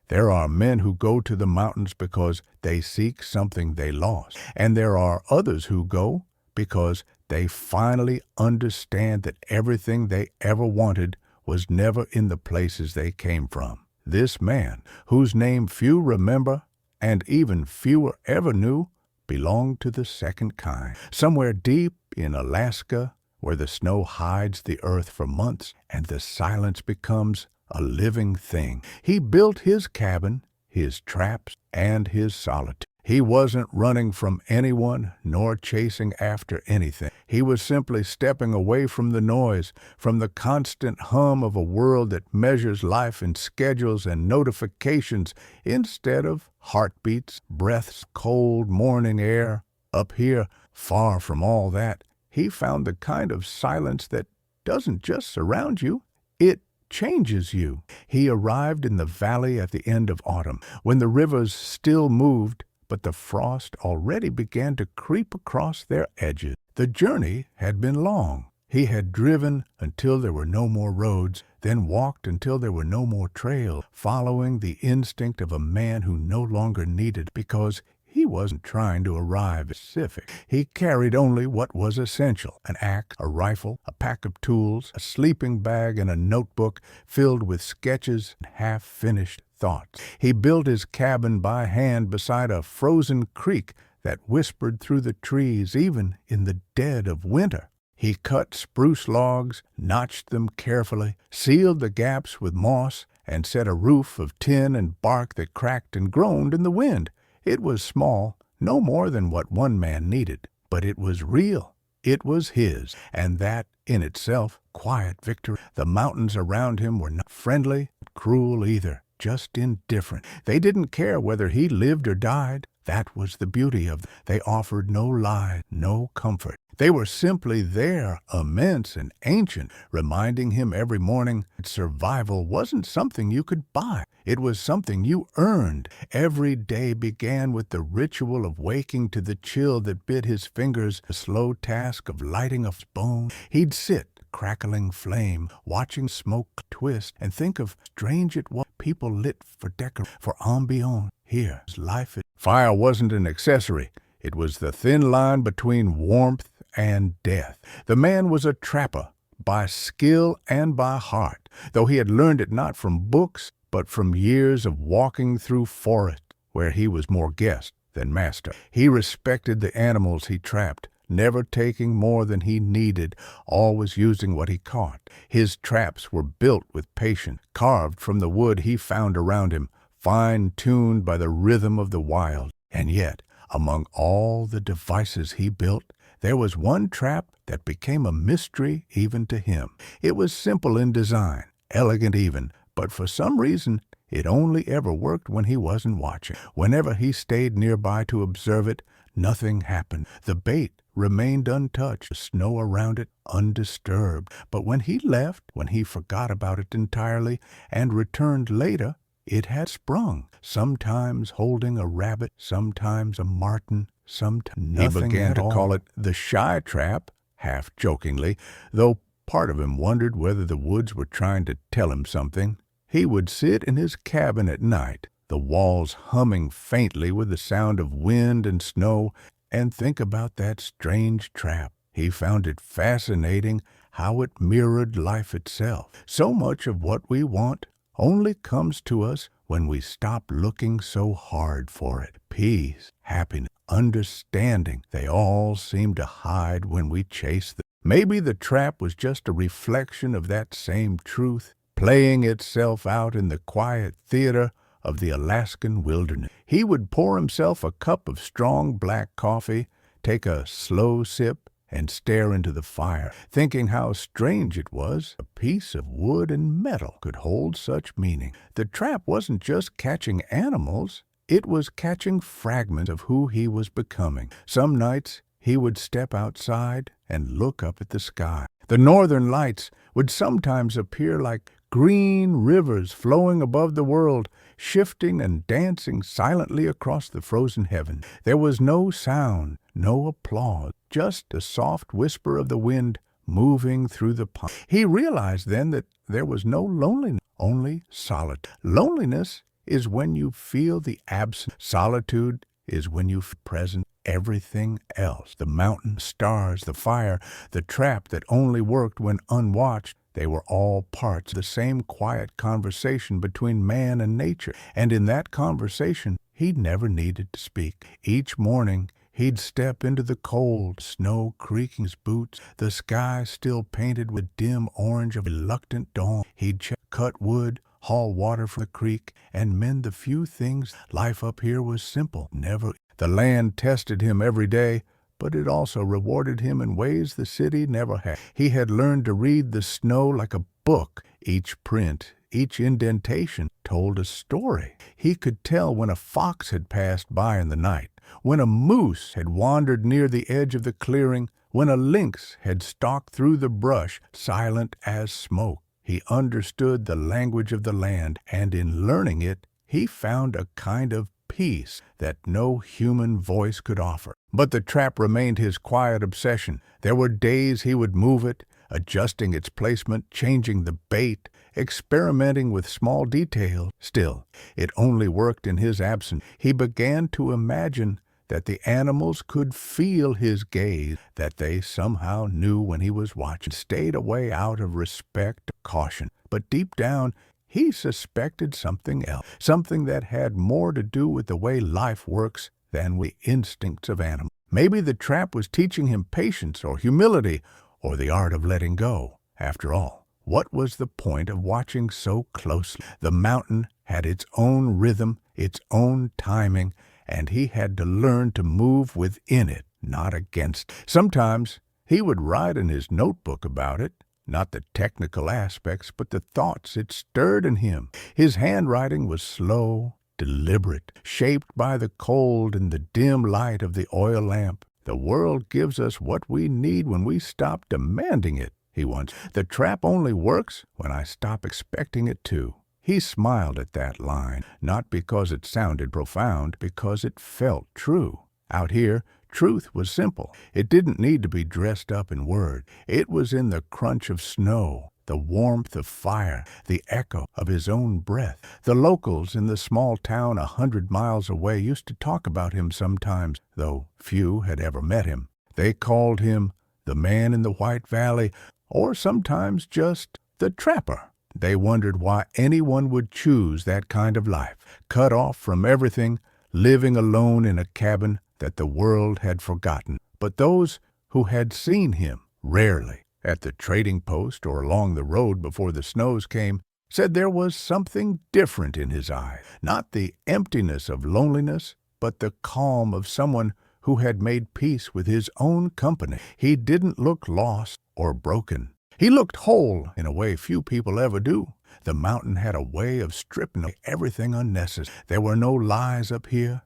There are men who go to the mountains because they seek something they lost, and there are others who go because they finally understand that everything they ever wanted was never in the places they came from. This man, whose name few remember and even fewer ever knew, belonged to the second kind. Somewhere deep in Alaska, where the snow hides the earth for months and the silence becomes a living thing, he built his cabin, his traps, and his solitude. He wasn't running from anyone nor chasing after anything. He was simply stepping away from the noise, from the constant hum of a world that measures life in schedules and notifications instead of heartbeats, breaths, cold morning air. Up here, far from all that, he found the kind of silence that doesn't just surround you, it changes you. He arrived in the valley at the end of autumn, when the rivers still moved, but the frost already began to creep across their edges. The journey had been long. He had driven until there were no more roads, then walked until there were no more trails, following the instinct of a man who no longer needed, because he wasn't trying to arrive specific. He carried only what was essential: an axe, a rifle, a pack of tools, a sleeping bag, and a notebook filled with sketches and half-finished thoughts. He built his cabin by hand beside a frozen creek that whispered through the trees even in the dead of winter. He cut spruce logs, notched them carefully, sealed the gaps with moss, and set a roof of tin and bark that cracked and groaned in the wind. It was small, no more than what one man needed, but it was real. It was his, and that, in itself, quiet victory. The mountains around him were not friendly, cruel either, just indifferent. They didn't care whether he lived or died. That was the beauty of them. They offered no lies, no comfort. They were simply there, immense and ancient, reminding him every morning that survival wasn't something you could buy. It was something you earned. Every day began with the ritual of waking to the chill that bit his fingers, the slow task of lighting a bone. He'd sit, crackling flame, watching smoke twist, and think of strange it was people lit for for ambiance. Here, life. Fire wasn't an accessory. It was the thin line between warmth and death. The man was a trapper, by skill and by heart, though he had learned it not from books, but from years of walking through forest, where he was more guest than master. He respected the animals he trapped, never taking more than he needed, always using what he caught. His traps were built with patience, carved from the wood he found around him, fine-tuned by the rhythm of the wild. And yet, among all the devices he built, there was one trap that became a mystery even to him. It was simple in design, elegant even, but for some reason it only ever worked when he wasn't watching. Whenever he stayed nearby to observe it, nothing happened. The bait remained untouched, the snow around it undisturbed. But when he left, when he forgot about it entirely and returned later, it had sprung, sometimes holding a rabbit, sometimes a marten, sometimes nothing. He began to call it the shy trap, half jokingly, though part of him wondered whether the woods were trying to tell him something. He would sit in his cabin at night, the walls humming faintly with the sound of wind and snow, and think about that strange trap. He found it fascinating how it mirrored life itself. So much of what we want only comes to us when we stop looking so hard for it. Peace, happiness, understanding, they all seem to hide when we chase them. Maybe the trap was just a reflection of that same truth, playing itself out in the quiet theater of the Alaskan wilderness. He would pour himself a cup of strong black coffee, take a slow sip, and stare into the fire, thinking how strange it was a piece of wood and metal could hold such meaning. The trap wasn't just catching animals, it was catching fragments of who he was becoming. Some nights he would step outside and look up at the sky. The northern lights would sometimes appear like green rivers flowing above the world, shifting and dancing silently across the frozen heaven. There was no sound, no applause, just the soft whisper of the wind moving through the pine. He realized then that there was no loneliness, only solitude. Loneliness is when you feel the absence. Solitude is when you feel present. Everything else, the mountain, stars, the fire, the trap that only worked when unwatched, they were all parts of the same quiet conversation between man and nature. And in that conversation, he never needed to speak. Each morning, he'd step into the cold, snow creaking his boots, the sky still painted with dim orange of reluctant dawn. He'd cut wood, haul water from the creek, and mend the few things. Life up here was simple, never. The land tested him every day, but it also rewarded him in ways the city never had. He had learned to read the snow like a book. Each print, each indentation told a story. He could tell when a fox had passed by in the night, when a moose had wandered near the edge of the clearing, when a lynx had stalked through the brush, silent as smoke. He understood the language of the land, and in learning it, he found a kind of peace that no human voice could offer. But the trap remained his quiet obsession. There were days he would move it, adjusting its placement, changing the bait, experimenting with small details. Still, it only worked in his absence. He began to imagine that the animals could feel his gaze, that they somehow knew when he was watching, stayed away out of respect or caution. But deep down, he suspected something else, something that had more to do with the way life works than with the instincts of animals. Maybe the trap was teaching him patience or humility or the art of letting go. After all, what was the point of watching so closely? The mountain had its own rhythm, its own timing, and he had to learn to move within it, not against it. Sometimes he would write in his notebook about it, not the technical aspects, but the thoughts it stirred in him. His handwriting was slow, deliberate, shaped by the cold and the dim light of the oil lamp. The world gives us what we need when we stop demanding it, he once. The trap only works when I stop expecting it to. He smiled at that line, not because it sounded profound, because it felt true. Out here, truth was simple. It didn't need to be dressed up in words. It was in the crunch of snow, the warmth of fire, the echo of his own breath. The locals in the small town 100 miles away used to talk about him sometimes, though few had ever met him. They called him the man in the White Valley, or sometimes just the trapper. They wondered why anyone would choose that kind of life, cut off from everything, living alone in a cabin that the world had forgotten. But those who had seen him, rarely, at the trading post or along the road before the snows came, said there was something different in his eyes. Not the emptiness of loneliness, but the calm of someone who had made peace with his own company. He didn't look lost or broken. He looked whole in a way few people ever do. The mountain had a way of stripping away everything unnecessary. There were no lies up here,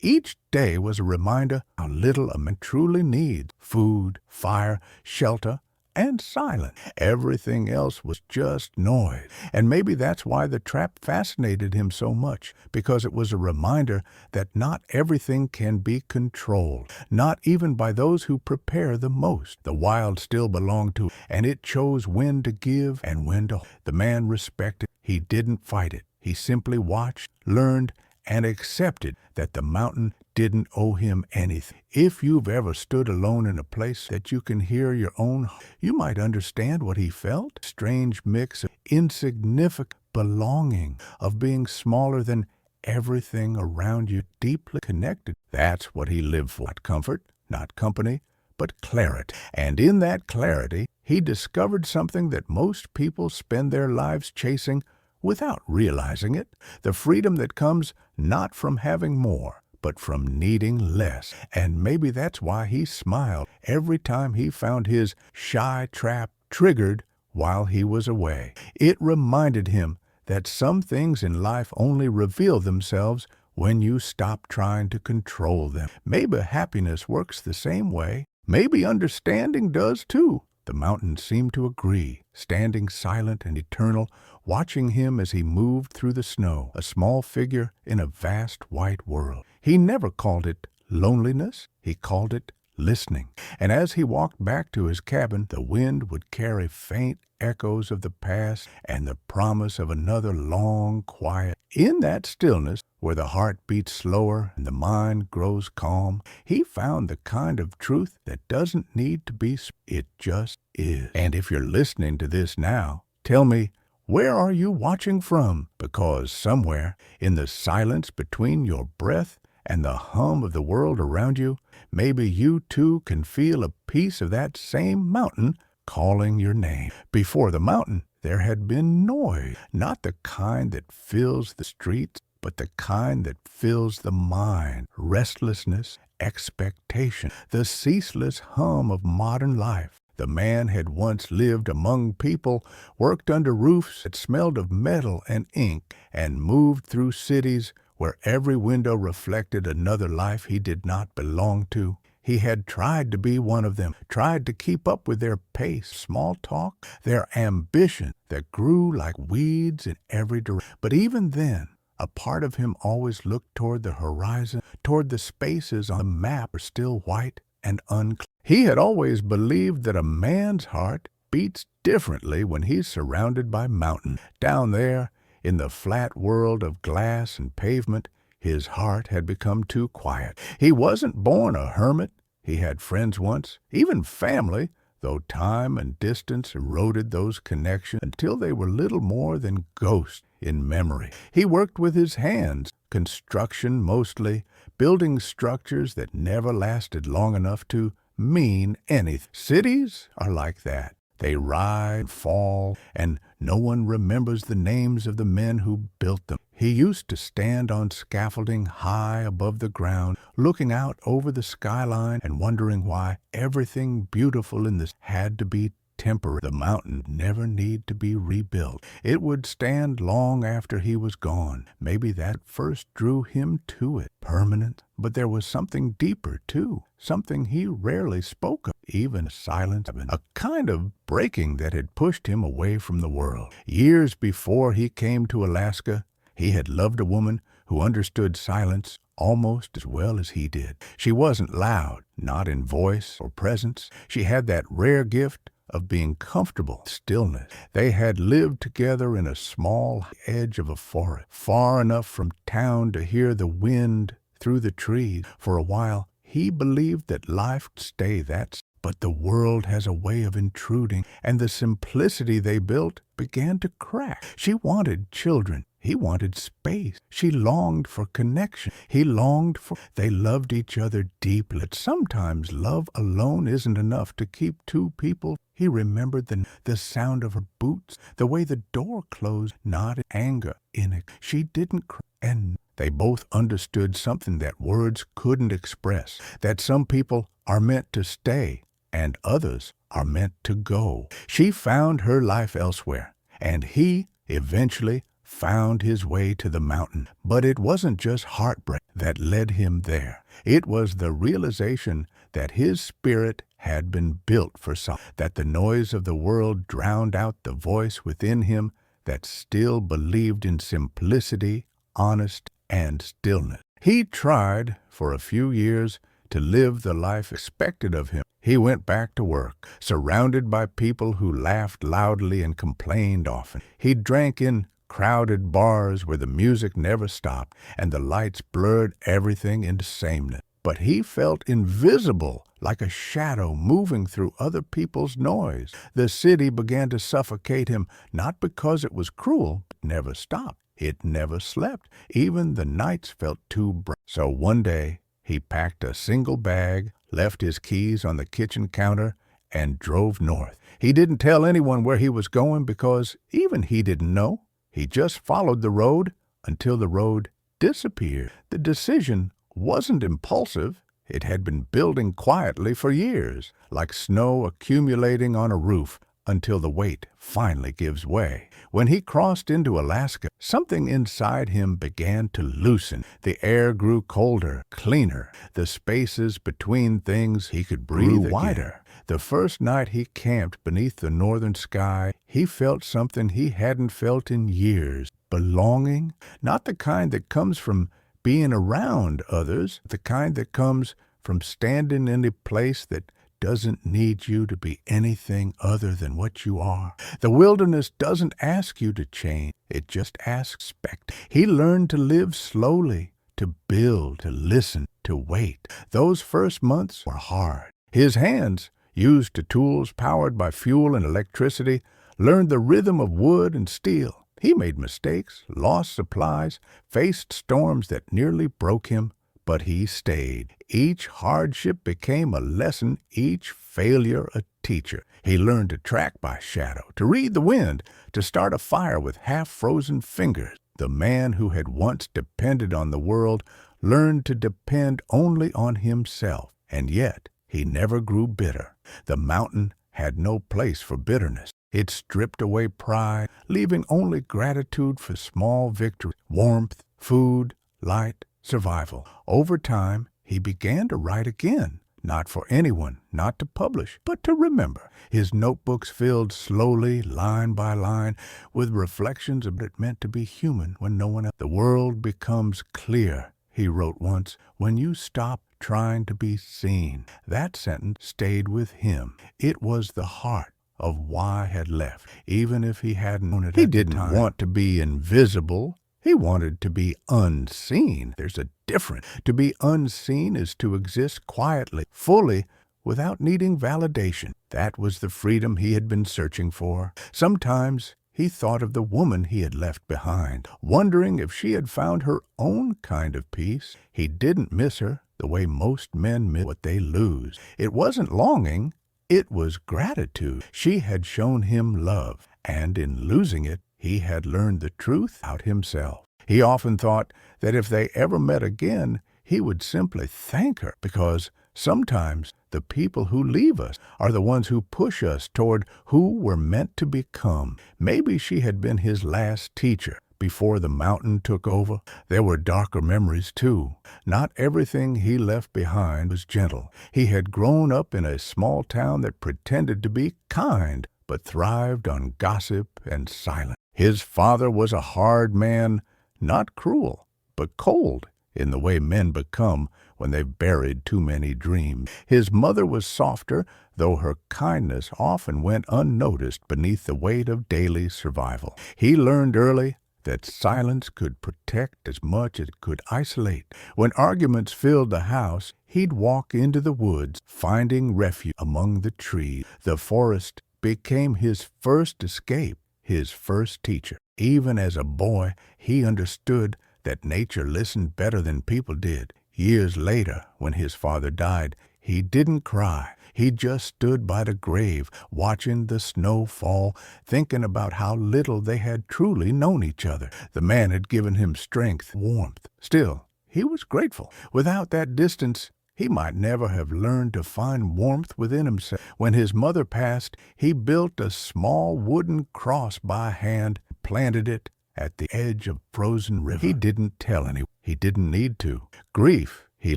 Each day was a reminder how little a man truly needs: food, fire, shelter, and silence. Everything else was just noise. And maybe that's why the trap fascinated him so much, because it was a reminder that not everything can be controlled, not even by those who prepare the most. The wild still belonged to it, and it chose when to give and when to hold. The man respected. He didn't fight it. He simply watched, learned, and accepted that the mountain didn't owe him anything. If you've ever stood alone in a place that you can hear your own heart, you might understand what he felt. A strange mix of insignificant belonging, of being smaller than everything around you, deeply connected. That's what he lived for. Not comfort, not company, but clarity. And in that clarity, he discovered something that most people spend their lives chasing without realizing it: the freedom that comes not from having more, but from needing less. And maybe that's why he smiled every time he found his shy trap triggered while he was away. It reminded him that some things in life only reveal themselves when you stop trying to control them. Maybe happiness works the same way. Maybe understanding does too. The mountain seemed to agree, standing silent and eternal, watching him as he moved through the snow, a small figure in a vast white world. He never called it loneliness. He called it listening. And as he walked back to his cabin, the wind would carry faint echoes of the past and the promise of another long, quiet. In that stillness, where the heart beats slower and the mind grows calm, he found the kind of truth that doesn't need to be, it just is. And if you're listening to this now, tell me, where are you watching from? Because somewhere, in the silence between your breath and the hum of the world around you, maybe you too can feel a piece of that same mountain calling your name. Before the mountain, there had been noise, not the kind that fills the streets, but the kind that fills the mind. Restlessness, expectation, the ceaseless hum of modern life. The man had once lived among people, worked under roofs that smelled of metal and ink, and moved through cities where every window reflected another life he did not belong to. He had tried to be one of them, tried to keep up with their pace, small talk, their ambition that grew like weeds in every direction. But even then, a part of him always looked toward the horizon, toward the spaces on the map are still white and unclear. He had always believed that a man's heart beats differently when he's surrounded by mountains. Down there, in the flat world of glass and pavement, his heart had become too quiet. He wasn't born a hermit. He had friends once, even family, though time and distance eroded those connections until they were little more than ghosts in memory. He worked with his hands, construction mostly, building structures that never lasted long enough to mean anything. Cities are like that. They rise and fall, and no one remembers the names of the men who built them. He used to stand on scaffolding high above the ground, looking out over the skyline and wondering why everything beautiful in this had to be temporary. The mountain never need to be rebuilt. It would stand long after he was gone. Maybe that first drew him to it. Permanent. But there was something deeper, too. Something he rarely spoke of. Even silence. A kind of breaking that had pushed him away from the world. Years before he came to Alaska, he had loved a woman who understood silence almost as well as he did. She wasn't loud, not in voice or presence. She had that rare gift of being comfortable, stillness. They had lived together in a small edge of a forest, far enough from town to hear the wind through the trees. For a while, he believed that life could stay that. But the world has a way of intruding, and the simplicity they built began to crack. She wanted children. He wanted space. She longed for connection. He longed for... They loved each other deeply. But sometimes love alone isn't enough to keep two people. He remembered the sound of her boots, the way the door closed, not in anger, in it. She didn't cry. And they both understood something that words couldn't express, that some people are meant to stay and others are meant to go. She found her life elsewhere, and he eventually found his way to the mountain. But it wasn't just heartbreak that led him there. It was the realization that his spirit had been built for something, that the noise of the world drowned out the voice within him that still believed in simplicity, honesty, and stillness. He tried for a few years to live the life expected of him. He went back to work, surrounded by people who laughed loudly and complained often. He drank in crowded bars where the music never stopped and the lights blurred everything into sameness. But he felt invisible, like a shadow moving through other people's noise. The city began to suffocate him, not because it was cruel, but never stopped. It never slept. Even the nights felt too bright. So one day, he packed a single bag, left his keys on the kitchen counter, and drove north. He didn't tell anyone where he was going because even he didn't know. He just followed the road until the road disappeared. The decision wasn't impulsive. It had been building quietly for years, like snow accumulating on a roof until the weight finally gives way. When he crossed into Alaska, something inside him began to loosen. The air grew colder, cleaner. The spaces between things he could breathe wider. The first night he camped beneath the northern sky, he felt something he hadn't felt in years. Belonging, not the kind that comes from being around others, the kind that comes from standing in a place that doesn't need you to be anything other than what you are. The wilderness doesn't ask you to change. It just asks respect. He learned to live slowly, to build, to listen, to wait. Those first months were hard. His hands, used to tools powered by fuel and electricity, learned the rhythm of wood and steel. He made mistakes, lost supplies, faced storms that nearly broke him, but he stayed. Each hardship became a lesson, each failure a teacher. He learned to track by shadow, to read the wind, to start a fire with half-frozen fingers. The man who had once depended on the world learned to depend only on himself, and yet he never grew bitter. The mountain had no place for bitterness. It stripped away pride, leaving only gratitude for small victories, warmth, food, light, survival. Over time, he began to write again, not for anyone, not to publish, but to remember. His notebooks filled slowly, line by line, with reflections of what it meant to be human when no one else. The world becomes clear, he wrote once, when you stop trying to be seen. That sentence stayed with him. It was the heart of why had left, even if he hadn't known it. He didn't want to be invisible. He wanted to be unseen. There's a difference. To be unseen is to exist quietly, fully, without needing validation. That was the freedom he had been searching for. Sometimes he thought of the woman he had left behind, wondering if she had found her own kind of peace. He didn't miss her the way most men miss what they lose. It wasn't longing. It was gratitude. She had shown him love, and in losing it, he had learned the truth about himself. He often thought that if they ever met again, he would simply thank her, because sometimes the people who leave us are the ones who push us toward who we're meant to become. Maybe she had been his last teacher before the mountain took over. There were darker memories, too. Not everything he left behind was gentle. He had grown up in a small town that pretended to be kind, but thrived on gossip and silence. His father was a hard man, not cruel, but cold in the way men become when they've buried too many dreams. His mother was softer, though her kindness often went unnoticed beneath the weight of daily survival. He learned early that silence could protect as much as it could isolate. When arguments filled the house, he'd walk into the woods, finding refuge among the trees. The forest became his first escape, his first teacher. Even as a boy, he understood that nature listened better than people did. Years later, when his father died, he didn't cry. He just stood by the grave, watching the snow fall, thinking about how little they had truly known each other. The man had given him strength, warmth. Still, he was grateful. Without that distance, he might never have learned to find warmth within himself. When his mother passed, he built a small wooden cross by hand, planted it at the edge of frozen river. He didn't tell anyone. He didn't need to. Grief, he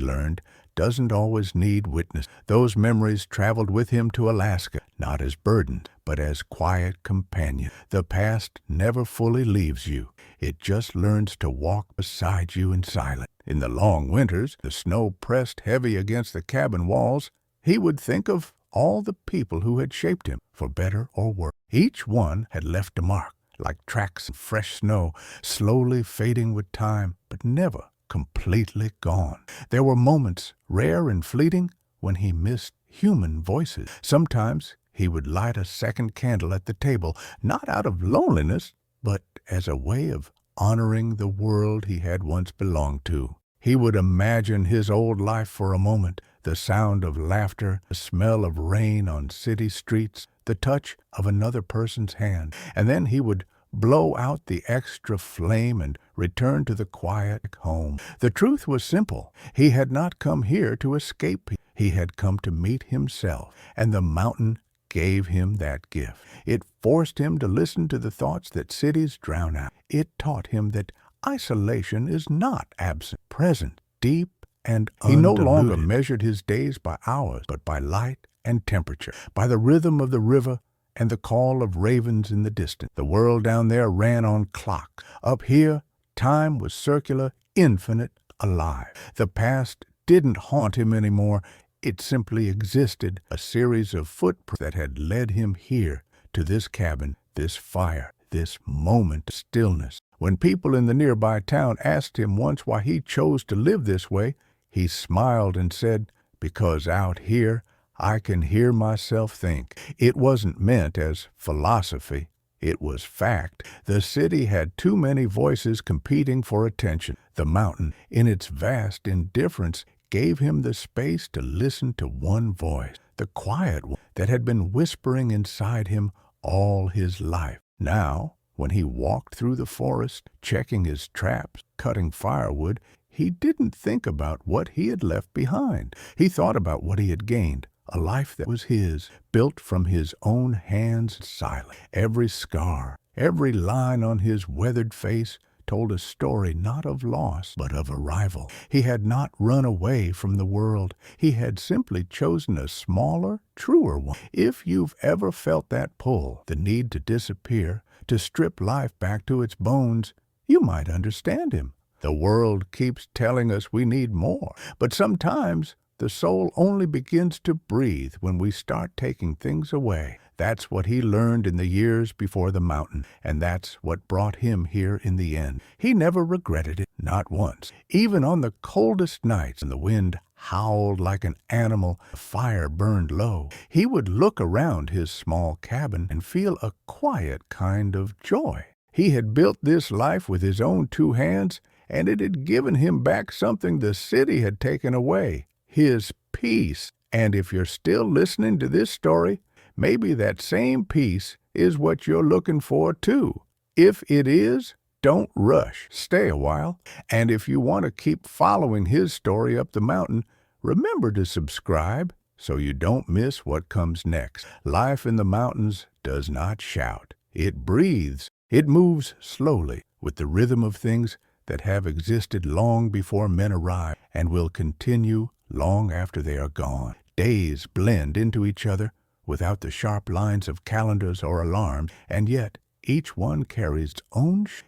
learned, doesn't always need witness. Those memories traveled with him to Alaska, not as burdens, but as quiet companions. The past never fully leaves you. It just learns to walk beside you in silence. In the long winters, the snow pressed heavy against the cabin walls. He would think of all the people who had shaped him, for better or worse. Each one had left a mark, like tracks of fresh snow, slowly fading with time, but never completely gone. There were moments, rare and fleeting, when he missed human voices. Sometimes he would light a second candle at the table, not out of loneliness, but as a way of honoring the world he had once belonged to. He would imagine his old life for a moment, the sound of laughter, the smell of rain on city streets, the touch of another person's hand, and then he would blow out the extra flame and return to the quiet home. The truth was simple. He had not come here to escape. He had come to meet himself, and the mountain gave him that gift. It forced him to listen to the thoughts that cities drown out. It taught him that isolation is not absent, present, deep, and undiluted. He no longer measured his days by hours, but by light and temperature, by the rhythm of the river and the call of ravens in the distance. The world down there ran on clock. Up here, time was circular, infinite, alive. The past didn't haunt him anymore. It simply existed, a series of footprints that had led him here, to this cabin, this fire, this moment of stillness. When people in the nearby town asked him once why he chose to live this way, he smiled and said, "Because out here, I can hear myself think." It wasn't meant as philosophy. It was fact. The city had too many voices competing for attention. The mountain, in its vast indifference, gave him the space to listen to one voice, the quiet one that had been whispering inside him all his life. Now, when he walked through the forest, checking his traps, cutting firewood, he didn't think about what he had left behind. He thought about what he had gained, a life that was his, built from his own hands, silent. Every scar, every line on his weathered face told a story not of loss, but of arrival. He had not run away from the world. He had simply chosen a smaller, truer one. If you've ever felt that pull, the need to disappear, to strip life back to its bones, you might understand him. The world keeps telling us we need more, but sometimes the soul only begins to breathe when we start taking things away. That's what he learned in the years before the mountain, and that's what brought him here in the end. He never regretted it, not once. Even on the coldest nights when the wind howled like an animal, the fire burned low, he would look around his small cabin and feel a quiet kind of joy. He had built this life with his own two hands, and it had given him back something the city had taken away, his peace. And if you're still listening to this story, maybe that same peace is what you're looking for too. If it is, don't rush. Stay a while. And if you want to keep following his story up the mountain, remember to subscribe so you don't miss what comes next. Life in the mountains does not shout. It breathes. It moves slowly with the rhythm of things that have existed long before men arrived and will continue long after they are gone. Days blend into each other without the sharp lines of calendars or alarms, and yet each one carries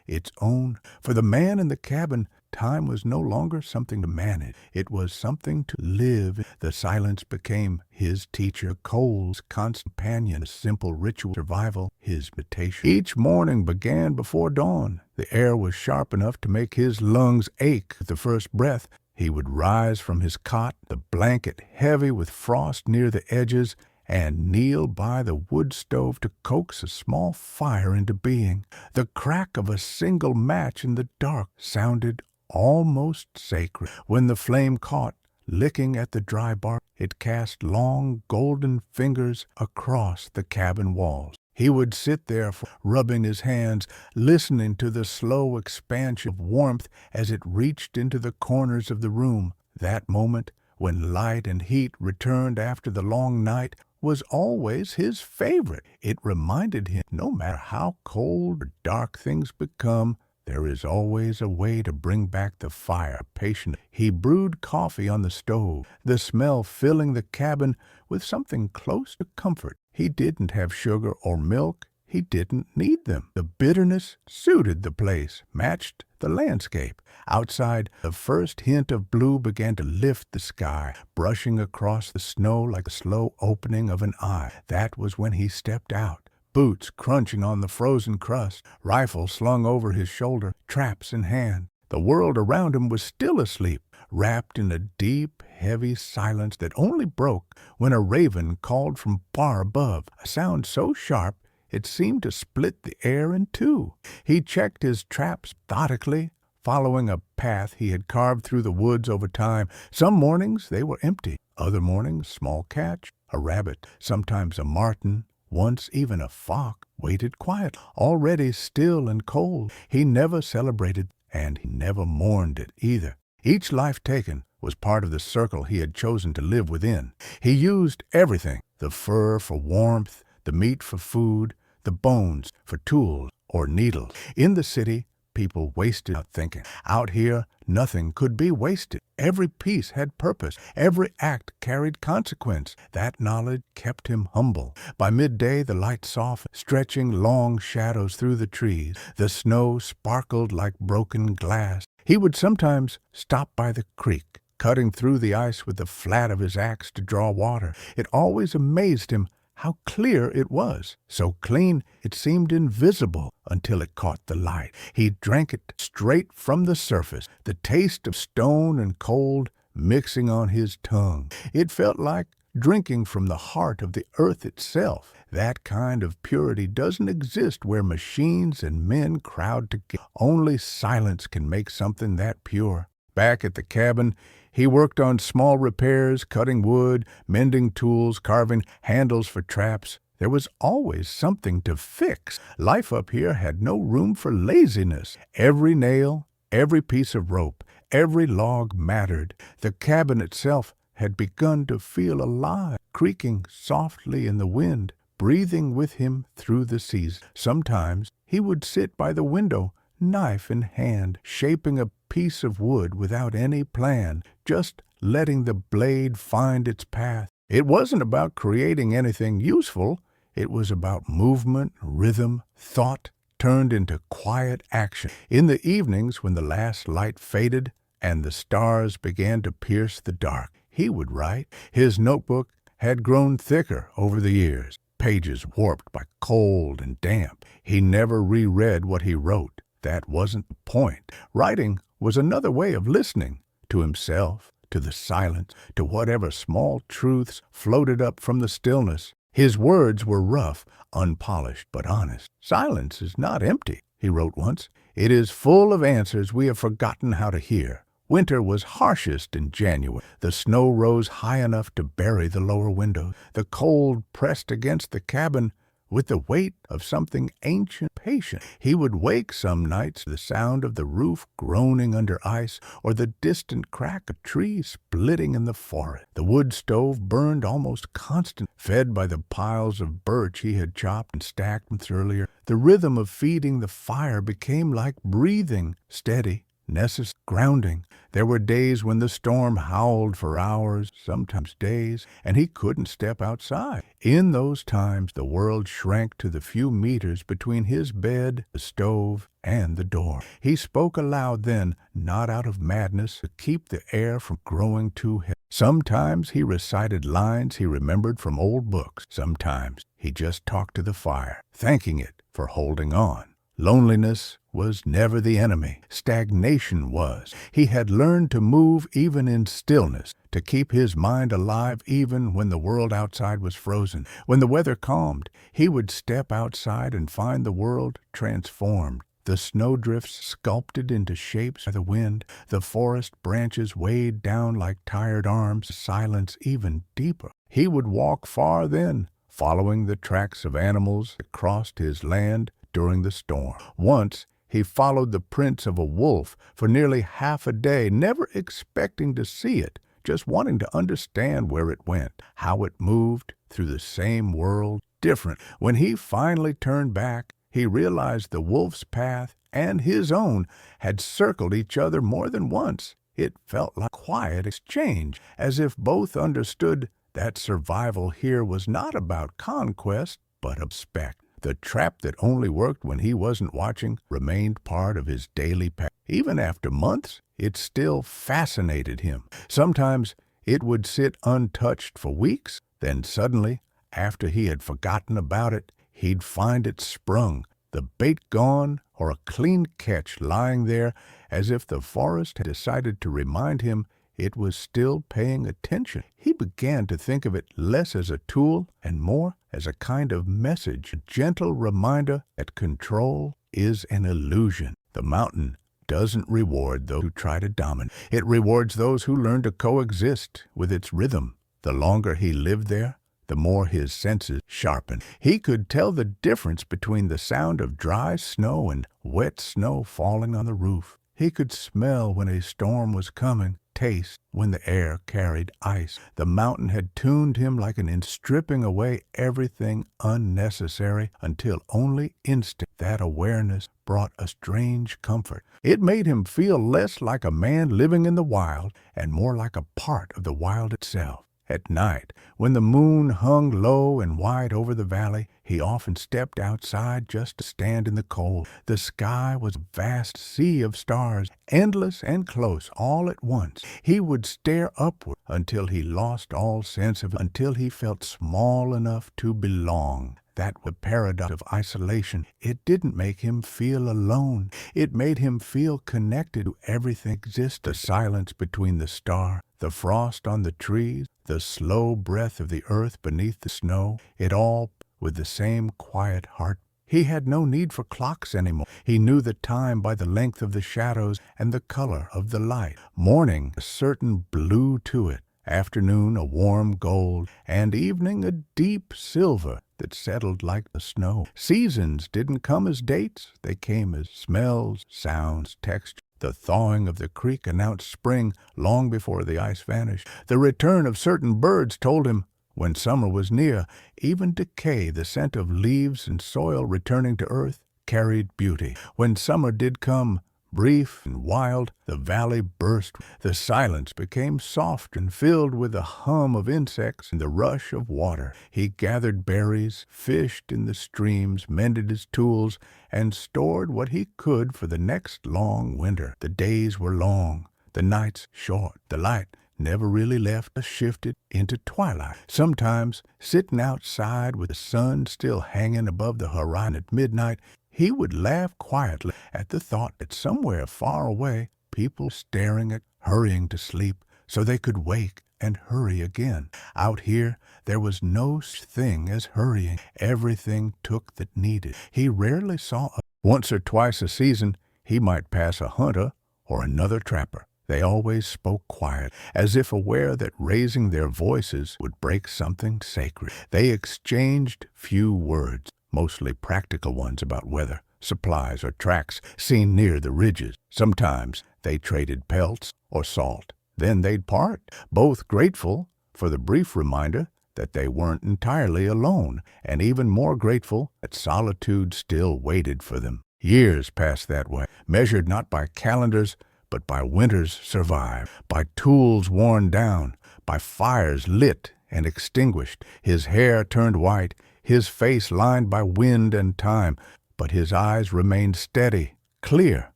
its own. For the man in the cabin, time was no longer something to manage. It was something to live. The silence became his teacher, Cole's constant companion, a simple ritual survival, his meditation. Each morning began before dawn. The air was sharp enough to make his lungs ache with the first breath. He would rise from his cot, the blanket heavy with frost near the edges, and kneel by the wood stove to coax a small fire into being. The crack of a single match in the dark sounded almost sacred. When the flame caught, licking at the dry bark, it cast long golden fingers across the cabin walls. He would sit there, rubbing his hands, listening to the slow expansion of warmth as it reached into the corners of the room. That moment, when light and heat returned after the long night, was always his favorite. It reminded him, no matter how cold or dark things become, there is always a way to bring back the fire. Patient, he brewed coffee on the stove, the smell filling the cabin with something close to comfort. He didn't have sugar or milk. He didn't need them. The bitterness suited the place, matched the landscape. Outside, the first hint of blue began to lift the sky, brushing across the snow like the slow opening of an eye. That was when he stepped out, boots crunching on the frozen crust, rifle slung over his shoulder, traps in hand. The world around him was still asleep, wrapped in a deep, heavy silence that only broke when a raven called from far above, a sound so sharp it seemed to split the air in two. He checked his traps methodically, following a path he had carved through the woods over time. Some mornings they were empty, other mornings small catch, a rabbit, sometimes a marten, once even a fox, waited quiet, already still and cold. He never celebrated, and he never mourned it either. Each life taken was part of the circle he had chosen to live within. He used everything, the fur for warmth, the meat for food, the bones for tools or needles. In the city, people wasted out thinking. Out here, nothing could be wasted. Every piece had purpose. Every act carried consequence. That knowledge kept him humble. By midday, the light softened, stretching long shadows through the trees. The snow sparkled like broken glass. He would sometimes stop by the creek, cutting through the ice with the flat of his axe to draw water. It always amazed him how clear it was, so clean it seemed invisible until it caught the light. He drank it straight from the surface, the taste of stone and cold mixing on his tongue. It felt like drinking from the heart of the earth itself. That kind of purity doesn't exist where machines and men crowd together. Only silence can make something that pure. Back at the cabin, he worked on small repairs, cutting wood, mending tools, carving handles for traps. There was always something to fix. Life up here had no room for laziness. Every nail, every piece of rope, every log mattered. The cabin itself had begun to feel alive, creaking softly in the wind, breathing with him through the season. Sometimes he would sit by the window, knife in hand, shaping a piece of wood without any plan, just letting the blade find its path. It wasn't about creating anything useful. It was about movement, rhythm, thought turned into quiet action. In the evenings, when the last light faded and the stars began to pierce the dark, he would write. His notebook had grown thicker over the years, pages warped by cold and damp. He never reread what he wrote. That wasn't the point. Writing was another way of listening to himself, to the silence, to whatever small truths floated up from the stillness. His words were rough, unpolished, but honest. "Silence is not empty," he wrote once. "It is full of answers we have forgotten how to hear." Winter was harshest in January. The snow rose high enough to bury the lower windows. The cold pressed against the cabin with the weight of something ancient, patient. He would wake some nights to the sound of the roof groaning under ice, or the distant crack of trees splitting in the forest. The wood stove burned almost constantly, fed by the piles of birch he had chopped and stacked months earlier. The rhythm of feeding the fire became like breathing, steady, necessary, grounding. There were days when the storm howled for hours, sometimes days, and he couldn't step outside. In those times, the world shrank to the few meters between his bed, the stove, and the door. He spoke aloud then, not out of madness, to keep the air from growing too heavy. Sometimes he recited lines he remembered from old books. Sometimes he just talked to the fire, thanking it for holding on. Loneliness was never the enemy. Stagnation was. He had learned to move even in stillness, to keep his mind alive even when the world outside was frozen. When the weather calmed, he would step outside and find the world transformed. The snowdrifts sculpted into shapes by the wind, the forest branches weighed down like tired arms, silence even deeper. He would walk far then, following the tracks of animals that crossed his land during the storm. Once, he followed the prints of a wolf for nearly half a day, never expecting to see it, just wanting to understand where it went, how it moved through the same world, different. When he finally turned back, he realized the wolf's path and his own had circled each other more than once. It felt like quiet exchange, as if both understood that survival here was not about conquest, but of respect. The trap that only worked when he wasn't watching remained part of his daily path. Even after months, it still fascinated him. Sometimes it would sit untouched for weeks, then suddenly, after he had forgotten about it, he'd find it sprung, the bait gone, or a clean catch lying there, as if the forest had decided to remind him it was still paying attention. He began to think of it less as a tool and more as a kind of message, a gentle reminder that control is an illusion. The mountain doesn't reward those who try to dominate. It rewards those who learn to coexist with its rhythm. The longer he lived there, the more his senses sharpened. He could tell the difference between the sound of dry snow and wet snow falling on the roof. He could smell when a storm was coming, taste when the air carried ice. The mountain had tuned him like an instinct, stripping away everything unnecessary until only instinct. That awareness brought a strange comfort. It made him feel less like a man living in the wild and more like a part of the wild itself. At night, when the moon hung low and white over the valley, he often stepped outside just to stand in the cold. The sky was a vast sea of stars, endless and close all at once. He would stare upward until he lost all sense of it, until he felt small enough to belong. That was the paradox of isolation. It didn't make him feel alone. It made him feel connected to everything that exists. The silence between the stars, the frost on the trees, the slow breath of the earth beneath the snow, it all with the same quiet heart. He had no need for clocks anymore. He knew the time by the length of the shadows and the color of the light. Morning, a certain blue to it. Afternoon, a warm gold, and evening, a deep silver that settled like the snow. Seasons didn't come as dates. They came as smells, sounds, texture. The thawing of the creek announced spring long before the ice vanished. The return of certain birds told him when summer was near. Even decay, the scent of leaves and soil returning to earth, carried beauty. When summer did come, brief and wild, the valley burst. The silence became soft and filled with the hum of insects and the rush of water. He gathered berries, fished in the streams, mended his tools, and stored what he could for the next long winter. The days were long, the nights short. The light never really left us, shifted into twilight. Sometimes, sitting outside with the sun still hanging above the horizon at midnight, he would laugh quietly at the thought that somewhere far away, people staring at, hurrying to sleep so they could wake and hurry again. Out here, there was no such thing as hurrying. Everything took that needed. He rarely saw once or twice a season, he might pass a hunter or another trapper. They always spoke quiet, as if aware that raising their voices would break something sacred. They exchanged few words, mostly practical ones about weather, supplies, or tracks seen near the ridges. Sometimes they traded pelts or salt. Then they'd part, both grateful for the brief reminder that they weren't entirely alone, and even more grateful that solitude still waited for them. Years passed that way, measured not by calendars, but by winters survived, by tools worn down, by fires lit and extinguished. His hair turned white, his face lined by wind and time, but his eyes remained steady, clear.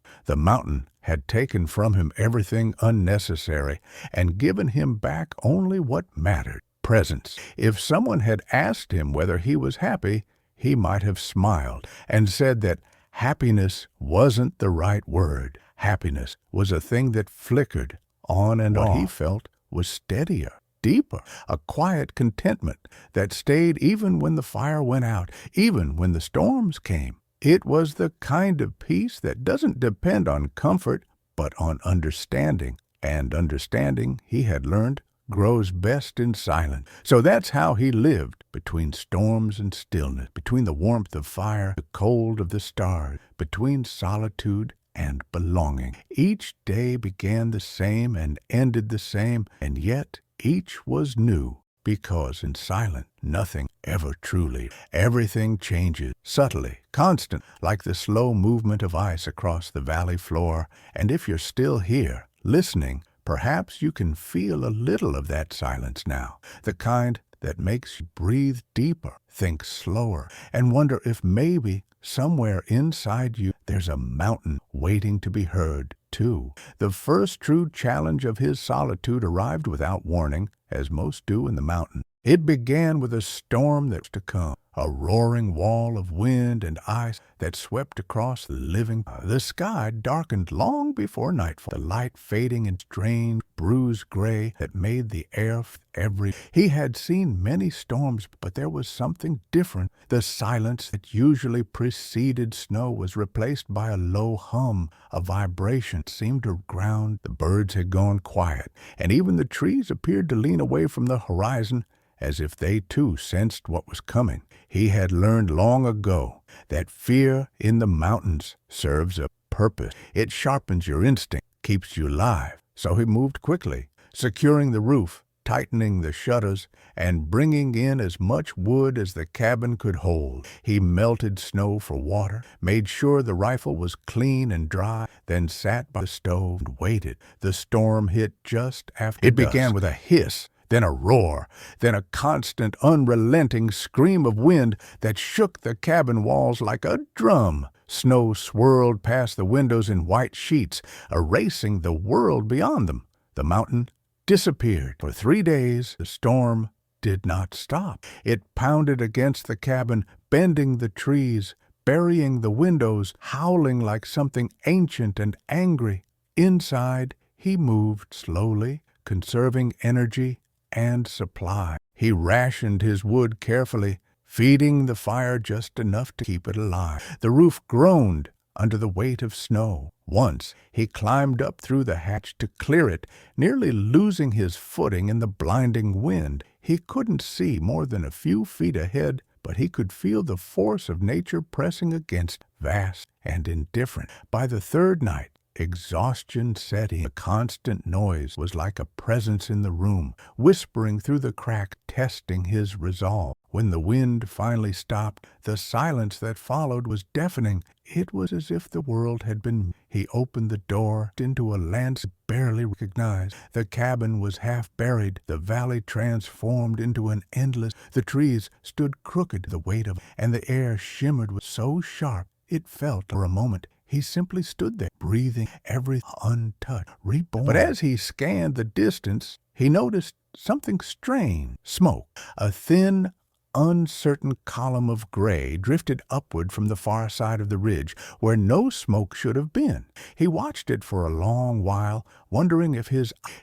The mountain had taken from him everything unnecessary and given him back only what mattered, presence. If someone had asked him whether he was happy, he might have smiled and said that happiness wasn't the right word. Happiness was a thing that flickered on and on. What he felt was steadier, deeper, a quiet contentment that stayed even when the fire went out, even when the storms came. It was the kind of peace that doesn't depend on comfort, but on understanding. And understanding, he had learned, grows best in silence. So that's how he lived, between storms and stillness, between the warmth of fire, the cold of the stars, between solitude and belonging. Each day began the same and ended the same, and yet each was new, because in silence nothing ever truly. Everything changes, subtly, constant, like the slow movement of ice across the valley floor. And if you're still here, listening, perhaps you can feel a little of that silence now, the kind that makes you breathe deeper, think slower, and wonder if maybe somewhere inside you there's a mountain waiting to be heard, too. The first true challenge of his solitude arrived without warning, as most do in the mountain. It began with a storm that's to come, a roaring wall of wind and ice that swept across the living. The sky darkened long before nightfall, the light fading in strange, bruised gray that made the air every. He had seen many storms, but there was something different. The silence that usually preceded snow was replaced by a low hum, a vibration that seemed to ground. The birds had gone quiet, and even the trees appeared to lean away from the horizon, as if they too sensed what was coming. He had learned long ago that fear in the mountains serves a purpose. It sharpens your instinct, keeps you alive. So he moved quickly, securing the roof, tightening the shutters, and bringing in as much wood as the cabin could hold. He melted snow for water, made sure the rifle was clean and dry, then sat by the stove and waited. The storm hit just after dusk. It began with a hiss then a roar, then a constant, unrelenting scream of wind that shook the cabin walls like a drum. Snow swirled past the windows in white sheets, erasing the world beyond them. The mountain disappeared. For 3 days, the storm did not stop. It pounded against the cabin, bending the trees, burying the windows, howling like something ancient and angry. Inside, he moved slowly, conserving energy and supply. He rationed his wood carefully, feeding the fire just enough to keep it alive. The roof groaned under the weight of snow. Once he climbed up through the hatch to clear it, nearly losing his footing in the blinding wind. He couldn't see more than a few feet ahead, but he could feel the force of nature pressing against, vast and indifferent. By the third night, exhaustion set in. The constant noise was like a presence in the room, whispering through the crack, testing his resolve. When the wind finally stopped, the silence that followed was deafening. It was as if the world had been. He opened the door into a land barely recognized. The cabin was half buried, the valley transformed into an endless. The trees stood crooked, the weight of, and the air shimmered with so sharp it felt. For a moment, he simply stood there, breathing, everything untouched, reborn. But as he scanned the distance, he noticed something strange. Smoke, a thin, uncertain column of gray, drifted upward from the far side of the ridge, where no smoke should have been. He watched it for a long while, wondering if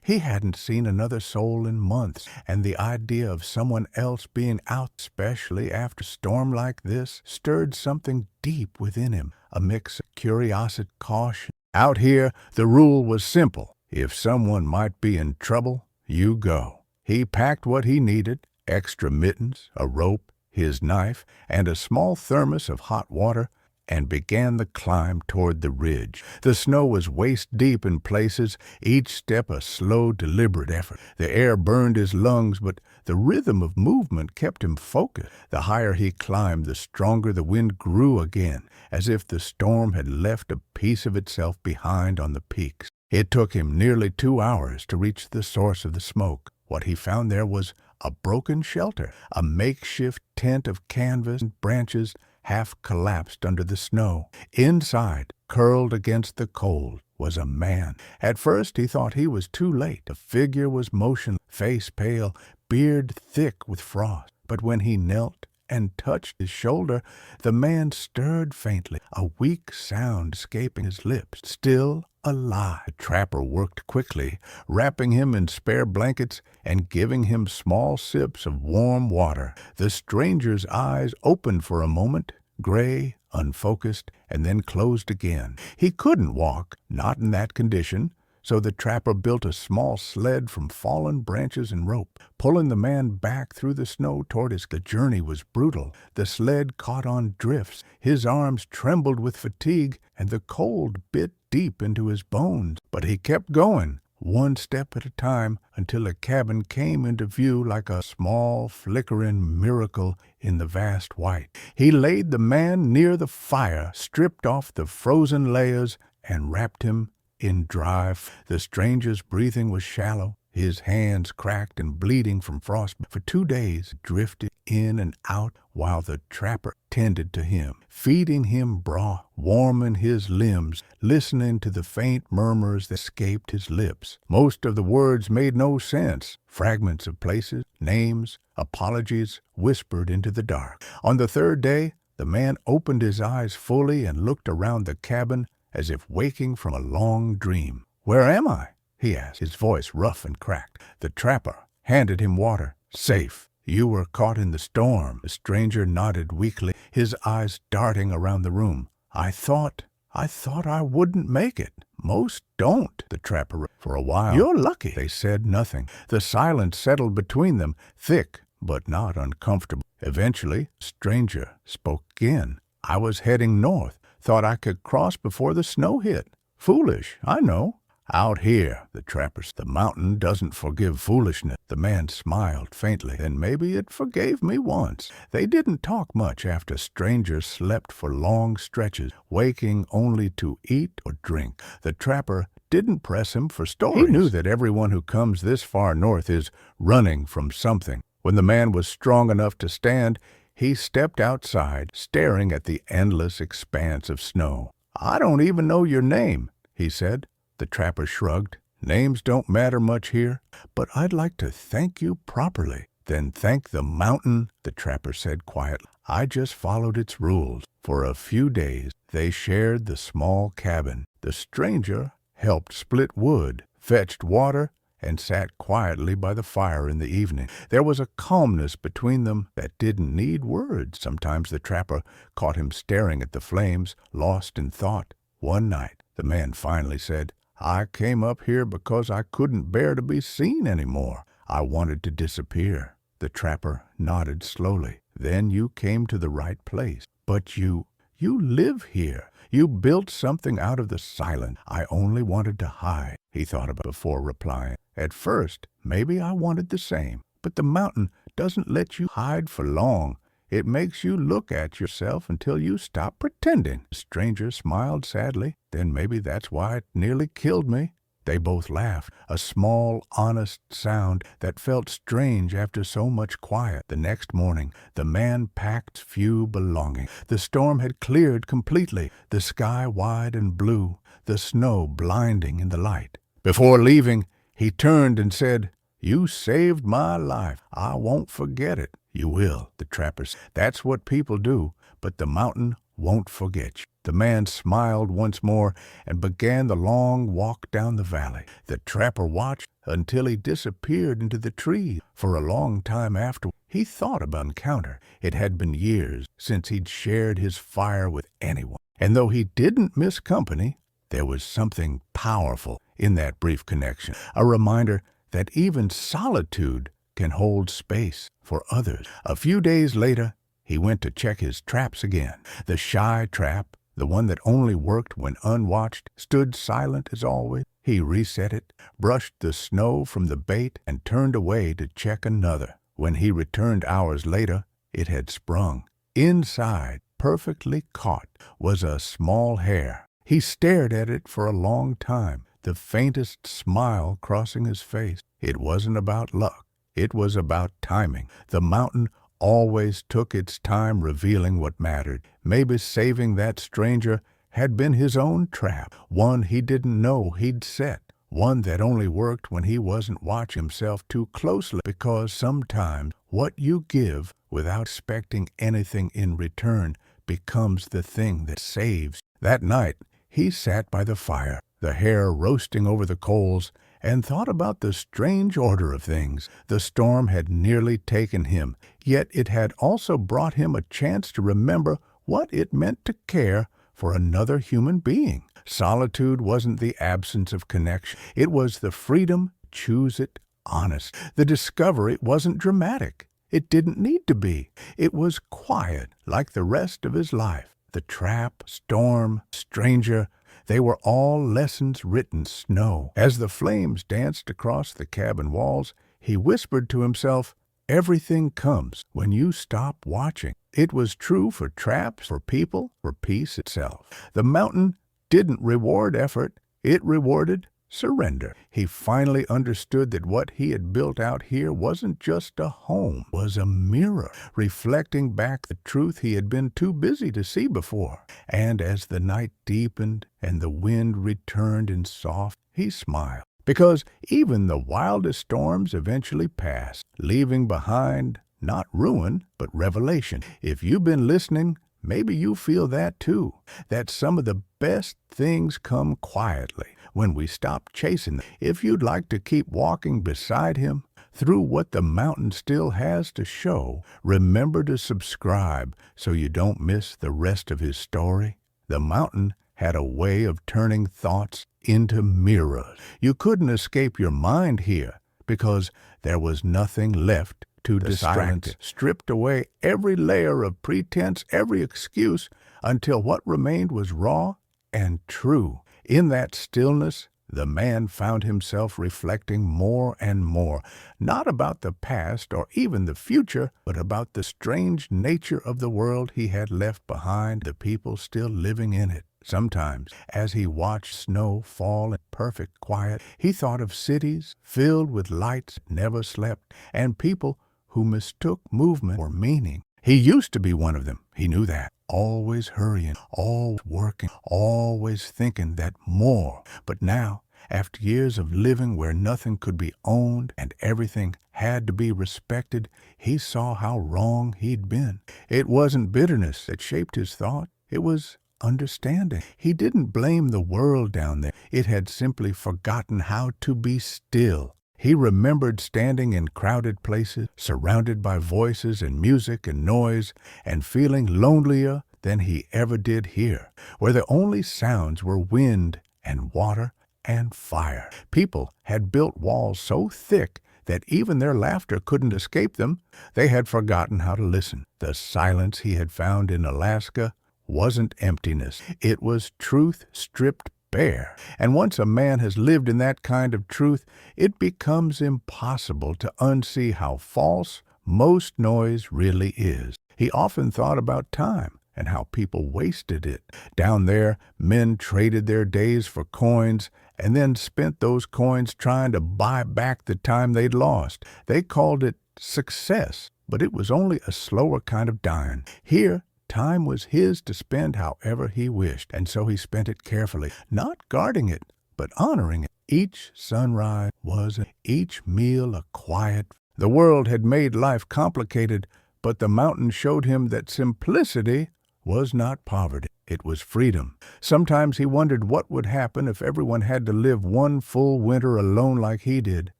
he hadn't seen another soul in months, and the idea of someone else being out, especially after a storm like this, stirred something deep within him, a mix of curiosity, caution. Out here, the rule was simple. If someone might be in trouble, you go. He packed what he needed: extra mittens, a rope, his knife, and a small thermos of hot water, and began the climb toward the ridge. The snow was waist-deep in places, each step a slow, deliberate effort. The air burned his lungs, but the rhythm of movement kept him focused. The higher he climbed, the stronger the wind grew again, as if the storm had left a piece of itself behind on the peaks. It took him nearly 2 hours to reach the source of the smoke. What he found there was a broken shelter, a makeshift tent of canvas and branches half collapsed under the snow. Inside, curled against the cold, was a man. At first he thought he was too late. The figure was motionless, face pale, beard thick with frost. But when he knelt and touched his shoulder, the man stirred faintly, a weak sound escaping his lips. Still alive. The trapper worked quickly, wrapping him in spare blankets and giving him small sips of warm water. The stranger's eyes opened for a moment, gray, unfocused, and then closed again. He couldn't walk, not in that condition, so the trapper built a small sled from fallen branches and rope, pulling the man back through the snow toward his. The journey was brutal. The sled caught on drifts. His arms trembled with fatigue, and the cold bit deep into his bones. But he kept going, one step at a time, until the cabin came into view like a small, flickering miracle in the vast white. He laid the man near the fire, stripped off the frozen layers, and wrapped him in dry. The stranger's breathing was shallow, his hands cracked and bleeding from frost. For 2 days, he drifted in and out while the trapper tended to him, feeding him broth, warming his limbs, listening to the faint murmurs that escaped his lips. Most of the words made no sense, fragments of places, names, apologies whispered into the dark. On the 3rd day, the man opened his eyes fully and looked around the cabin as if waking from a long dream. "Where am I?" he asked, his voice rough and cracked. The trapper handed him water. "Safe. You were caught in the storm." The stranger nodded weakly, his eyes darting around the room. I thought I wouldn't make it." "Most don't," the trapper. "For a while." "You're lucky." They said nothing. The silence settled between them, thick but not uncomfortable. Eventually, the stranger spoke again. "I was heading north. Thought I could cross before the snow hit. Foolish, I know." "Out here," the trapper said, "the mountain doesn't forgive foolishness." The man smiled faintly. "Then maybe it forgave me once." They didn't talk much after strangers slept for long stretches, waking only to eat or drink. The trapper didn't press him for stories. He knew that everyone who comes this far north is running from something. When the man was strong enough to stand, he stepped outside, staring at the endless expanse of snow. "I don't even know your name," he said. The trapper shrugged. "Names don't matter much here, but I'd like to thank you properly." "Then thank the mountain," the trapper said quietly. "I just followed its rules." For a few days, they shared the small cabin. The stranger helped split wood, fetched water, and sat quietly by the fire in the evening. There was a calmness between them that didn't need words. Sometimes the trapper caught him staring at the flames, lost in thought. One night, the man finally said, "I came up here because I couldn't bear to be seen anymore. I wanted to disappear." The trapper nodded slowly. "Then you came to the right place. But you live here. You built something out of the silence. I only wanted to hide," he thought about before replying. "At first, maybe I wanted the same. But the mountain doesn't let you hide for long. It makes you look at yourself until you stop pretending." The stranger smiled sadly. "Then maybe that's why it nearly killed me." They both laughed, a small, honest sound that felt strange after so much quiet. The next morning, the man packed few belongings. The storm had cleared completely, the sky wide and blue, the snow blinding in the light. Before leaving, he turned and said, "You saved my life. I won't forget it." "You will," the trapper said. "That's what people do, but the mountain won't forget you." The man smiled once more and began the long walk down the valley. The trapper watched until he disappeared into the trees. For a long time after, he thought about the encounter. It had been years since he'd shared his fire with anyone. And though he didn't miss company, there was something powerful in that brief connection, a reminder that even solitude can hold space for others. A few days later, he went to check his traps again. The shy trap, the one that only worked when unwatched, stood silent as always. He reset it, brushed the snow from the bait, and turned away to check another. When he returned hours later, it had sprung. Inside, perfectly caught, was a small hare. He stared at it for a long time, the faintest smile crossing his face. It wasn't about luck. It was about timing. The mountain always took its time revealing what mattered. Maybe saving that stranger had been his own trap, one he didn't know he'd set, one that only worked when he wasn't watching himself too closely, because sometimes what you give without expecting anything in return becomes the thing that saves. That night, he sat by the fire, the hare roasting over the coals, and thought about the strange order of things. The storm had nearly taken him, yet it had also brought him a chance to remember what it meant to care for another human being. Solitude wasn't the absence of connection. It was the freedom to choose it honest. The discovery wasn't dramatic. It didn't need to be. It was quiet, like the rest of his life. The trap, storm, stranger, they were all lessons written snow. As the flames danced across the cabin walls, he whispered to himself, "Everything comes when you stop watching." It was true for traps, for people, for peace itself. The mountain didn't reward effort. It rewarded surrender. He finally understood that what he had built out here wasn't just a home, it was a mirror, reflecting back the truth he had been too busy to see before. And as the night deepened and the wind returned in soft, he smiled. Because even the wildest storms eventually pass, leaving behind not ruin, but revelation. If you've been listening, maybe you feel that too, that some of the best things come quietly when we stop chasing them. If you'd like to keep walking beside him through what the mountain still has to show, remember to subscribe so you don't miss the rest of his story. The mountain had a way of turning thoughts into mirrors. You couldn't escape your mind here because there was nothing left to distract it. Stripped away every layer of pretense, every excuse, until what remained was raw and true. In that stillness, the man found himself reflecting more and more, not about the past or even the future, but about the strange nature of the world he had left behind, the people still living in it. Sometimes, as he watched snow fall in perfect quiet, he thought of cities filled with lights that never slept, and people who mistook movement for meaning. He used to be one of them. He knew that. Always hurrying, always working, always thinking that more. But now, after years of living where nothing could be owned and everything had to be respected, he saw how wrong he'd been. It wasn't bitterness that shaped his thought. It was understanding. He didn't blame the world down there. It had simply forgotten how to be still. He remembered standing in crowded places, surrounded by voices and music and noise, and feeling lonelier than he ever did here, where the only sounds were wind and water and fire. People had built walls so thick that even their laughter couldn't escape them. They had forgotten how to listen. The silence he had found in Alaska wasn't emptiness. It was truth stripped bare. And once a man has lived in that kind of truth, it becomes impossible to unsee how false most noise really is. He often thought about time and how people wasted it. Down there, men traded their days for coins and then spent those coins trying to buy back the time they'd lost. They called it success, but it was only a slower kind of dying. Here, time was his to spend however he wished, and so he spent it carefully, not guarding it, but honoring it. Each sunrise was each meal a quiet. The world had made life complicated, but the mountain showed him that simplicity was not poverty. It was freedom. Sometimes he wondered what would happen if everyone had to live one full winter alone like he did.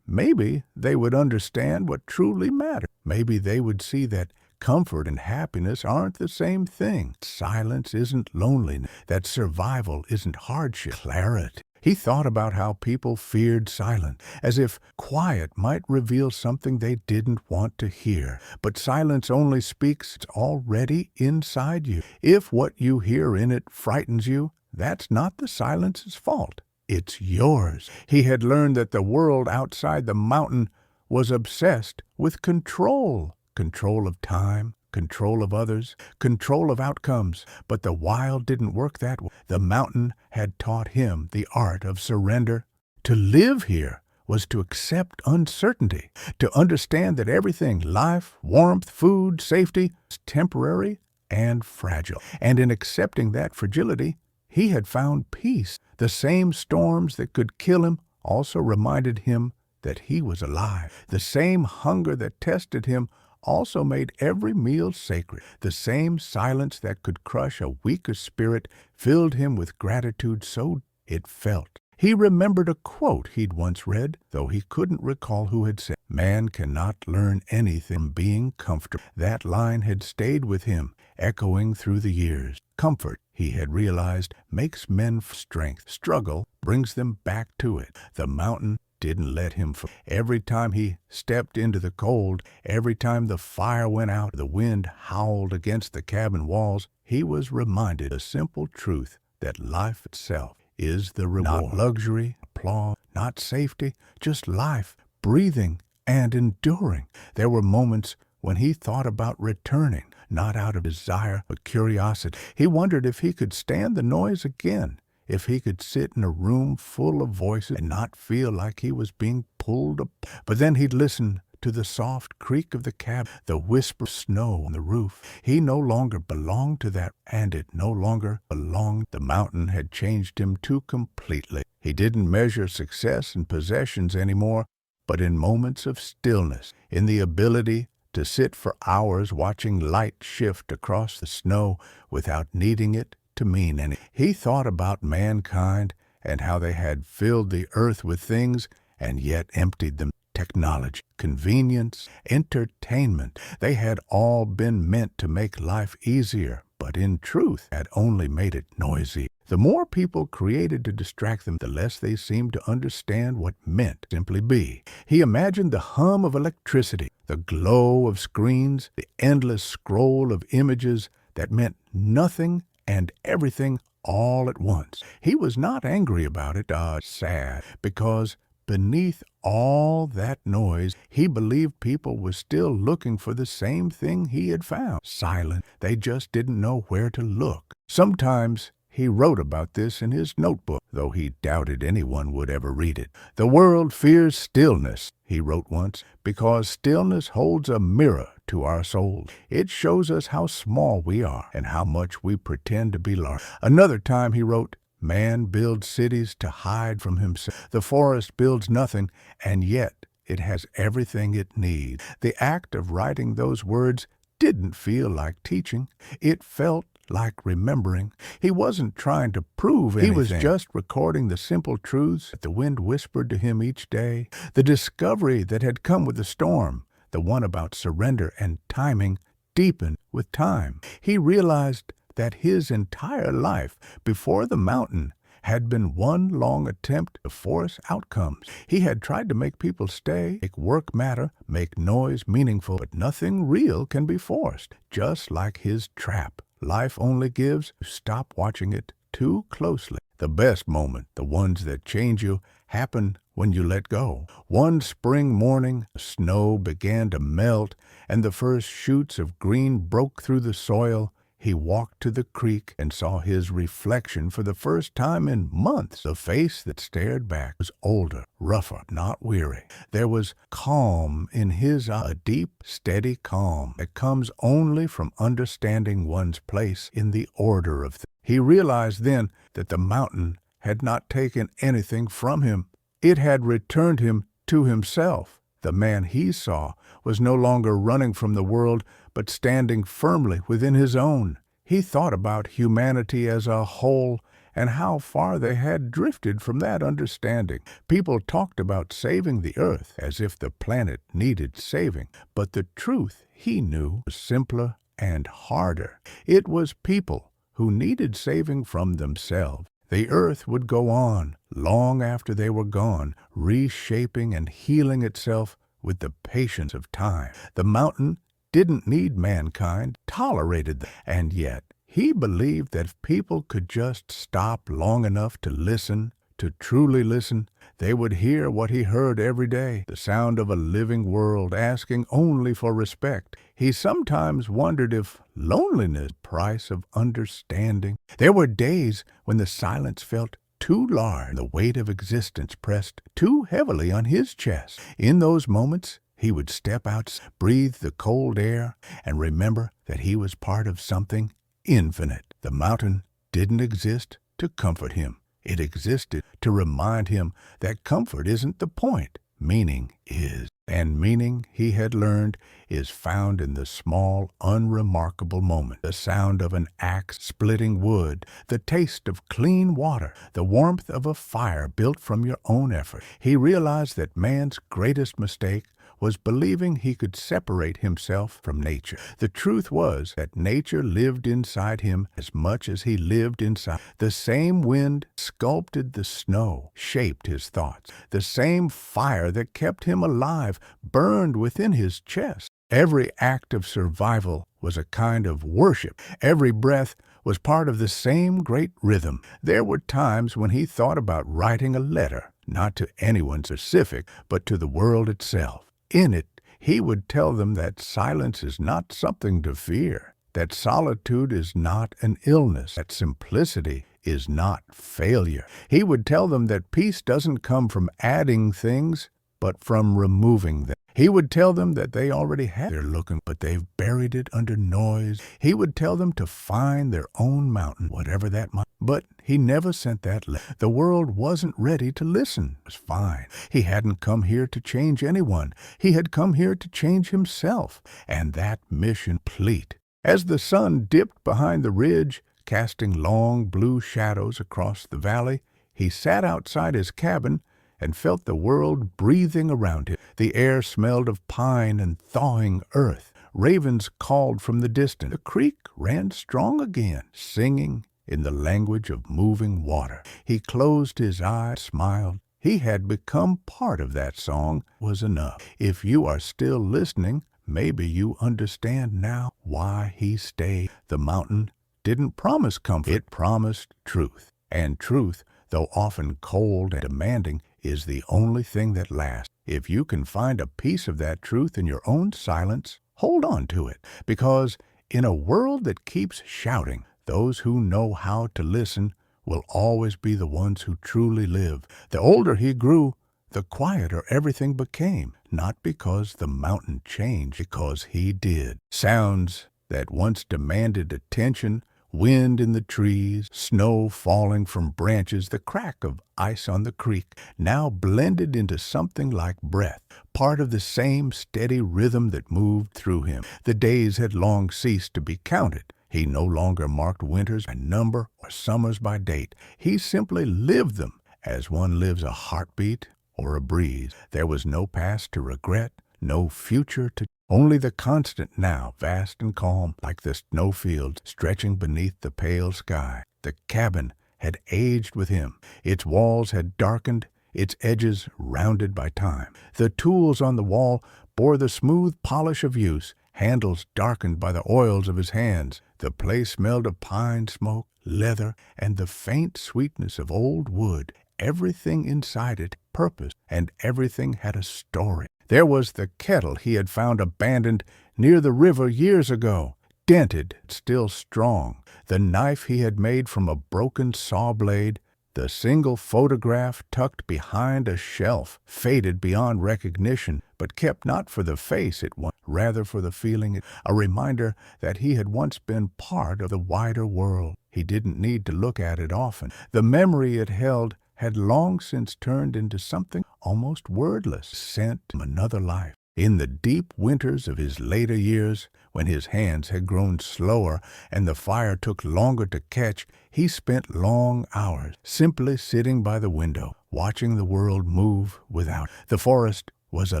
Maybe they would understand what truly mattered. Maybe they would see that comfort and happiness aren't the same thing. Silence isn't loneliness. That survival isn't hardship. Clarity. He thought about how people feared silence, as if quiet might reveal something they didn't want to hear. But silence only speaks what's already inside you. If what you hear in it frightens you, that's not the silence's fault. It's yours. He had learned that the world outside the mountain was obsessed with control. Control of time, control of others, control of outcomes. But the wild didn't work that way. The mountain had taught him the art of surrender. To live here was to accept uncertainty, to understand that everything, life, warmth, food, safety, is temporary and fragile. And in accepting that fragility, he had found peace. The same storms that could kill him also reminded him that he was alive. The same hunger that tested him also made every meal sacred. The same silence that could crush a weaker spirit filled him with gratitude so it felt. He remembered a quote he'd once read, though he couldn't recall who had said, "Man cannot learn anything from being comfortable." That line had stayed with him, echoing through the years. Comfort, he had realized, makes men strength. Struggle brings them back to it. The mountain didn't let him fall. Every time he stepped into the cold, every time the fire went out, the wind howled against the cabin walls, he was reminded a simple truth that life itself is the reward. Not luxury, applause, not safety, just life, breathing and enduring. There were moments when he thought about returning, not out of desire but curiosity. He wondered if he could stand the noise again, if he could sit in a room full of voices and not feel like he was being pulled up. But then he'd listen to the soft creak of the cabin, the whisper of snow on the roof. He no longer belonged to that, and it no longer belonged. The mountain had changed him too completely. He didn't measure success in possessions anymore, but in moments of stillness, in the ability to sit for hours watching light shift across the snow without needing it to mean anything. He thought about mankind and how they had filled the earth with things and yet emptied them. Technology, convenience, entertainment, they had all been meant to make life easier, but in truth had only made it noisy. The more people created to distract them, the less they seemed to understand what meant simply be. He imagined the hum of electricity, the glow of screens, the endless scroll of images that meant nothing and everything all at once. He was not angry about it, sad, because beneath all that noise, he believed people were still looking for the same thing he had found. Silent. They just didn't know where to look. Sometimes He wrote about this in his notebook, though he doubted anyone would ever read it. "The world fears stillness," he wrote once, "because stillness holds a mirror to our souls. It shows us how small we are and how much we pretend to be large." Another time he wrote, "Man builds cities to hide from himself. The forest builds nothing, and yet it has everything it needs." The act of writing those words didn't feel like teaching. It felt like remembering. He wasn't trying to prove anything. He was just recording the simple truths that the wind whispered to him each day, the discovery that had come with the storm, the one about surrender and timing deepened with time. He realized that his entire life before the mountain had been one long attempt to force outcomes. He had tried to make people stay, make work matter, make noise meaningful, but nothing real can be forced. Just like his trap, life only gives. Stop watching it too closely. The best moment, the ones that change you, happen when you let go. One spring morning, the snow began to melt, and the first shoots of green broke through the soil. He walked to the creek and saw his reflection for the first time in months. The face that stared back was older, rougher, not weary. There was calm in his eye, a deep, steady calm that comes only from understanding one's place in the order of things. He realized then that the mountain had not taken anything from him. It had returned him to himself. The man he saw was no longer running from the world, but standing firmly within his own. He thought about humanity as a whole and how far they had drifted from that understanding. People talked about saving the earth as if the planet needed saving, but the truth, he knew, was simpler and harder. It was people who needed saving from themselves. The earth would go on long after they were gone, reshaping and healing itself with the patience of time. The mountain didn't need mankind, tolerated them, and yet he believed that if people could just stop long enough to listen, to truly listen, they would hear what he heard every day, the sound of a living world asking only for respect. He sometimes wondered if loneliness, price of understanding. There were days when the silence felt too large, the weight of existence pressed too heavily on his chest. In those moments, he would step out, breathe the cold air, and remember that he was part of something infinite. The mountain didn't exist to comfort him. It existed to remind him that comfort isn't the point. Meaning is. And meaning, he had learned, is found in the small, unremarkable moment. The sound of an axe splitting wood, the taste of clean water, the warmth of a fire built from your own effort. He realized that man's greatest mistake was believing he could separate himself from nature. The truth was that nature lived inside him as much as he lived inside. The same wind sculpted the snow, shaped his thoughts. The same fire that kept him alive burned within his chest. Every act of survival was a kind of worship. Every breath was part of the same great rhythm. There were times when he thought about writing a letter, not to anyone specific, but to the world itself. In it, he would tell them that silence is not something to fear, that solitude is not an illness, that simplicity is not failure. He would tell them that peace doesn't come from adding things, but from removing them. He would tell them that they already have their looking, but they've buried it under noise. He would tell them to find their own mountain, whatever that might. But he never sent that letter. The world wasn't ready to listen. It was fine. He hadn't come here to change anyone. He had come here to change himself, and that mission complete. As the sun dipped behind the ridge, casting long blue shadows across the valley, he sat outside his cabin and felt the world breathing around him. The air smelled of pine and thawing earth. Ravens called from the distance. The creek ran strong again, singing in the language of moving water. He closed his eyes, smiled. He had become part of that song. Was enough. If you are still listening, maybe you understand now why he stayed. The mountain didn't promise comfort. It promised truth. And truth, though often cold and demanding, is the only thing that lasts. If you can find a piece of that truth in your own silence, hold on to it. Because in a world that keeps shouting, Those who know how to listen will always be the ones who truly live. The older he grew, the quieter everything became, not because the mountain changed, because he did. Sounds that once demanded attention, wind in the trees, snow falling from branches, the crack of ice on the creek, now blended into something like breath, part of the same steady rhythm that moved through him. The days had long ceased to be counted. He no longer marked winters by number or summers by date. He simply lived them as one lives a heartbeat or a breeze. There was no past to regret, no future to only the constant now, vast and calm, like the snowfields stretching beneath the pale sky. The cabin had aged with him. Its walls had darkened, its edges rounded by time. The tools on the wall bore the smooth polish of use, handles darkened by the oils of his hands. The place smelled of pine smoke, leather, and the faint sweetness of old wood. Everything inside it purpose, and everything had a story. There was the kettle he had found abandoned near the river years ago, dented, still strong. The knife he had made from a broken saw blade. The single photograph tucked behind a shelf, faded beyond recognition, but kept not for the face it was, rather for the feeling, a reminder that he had once been part of the wider world. He didn't need to look at it often. The memory it held had long since turned into something almost wordless, sent from another life. In the deep winters of his later years, when his hands had grown slower and the fire took longer to catch, he spent long hours simply sitting by the window, watching the world move without. The forest was a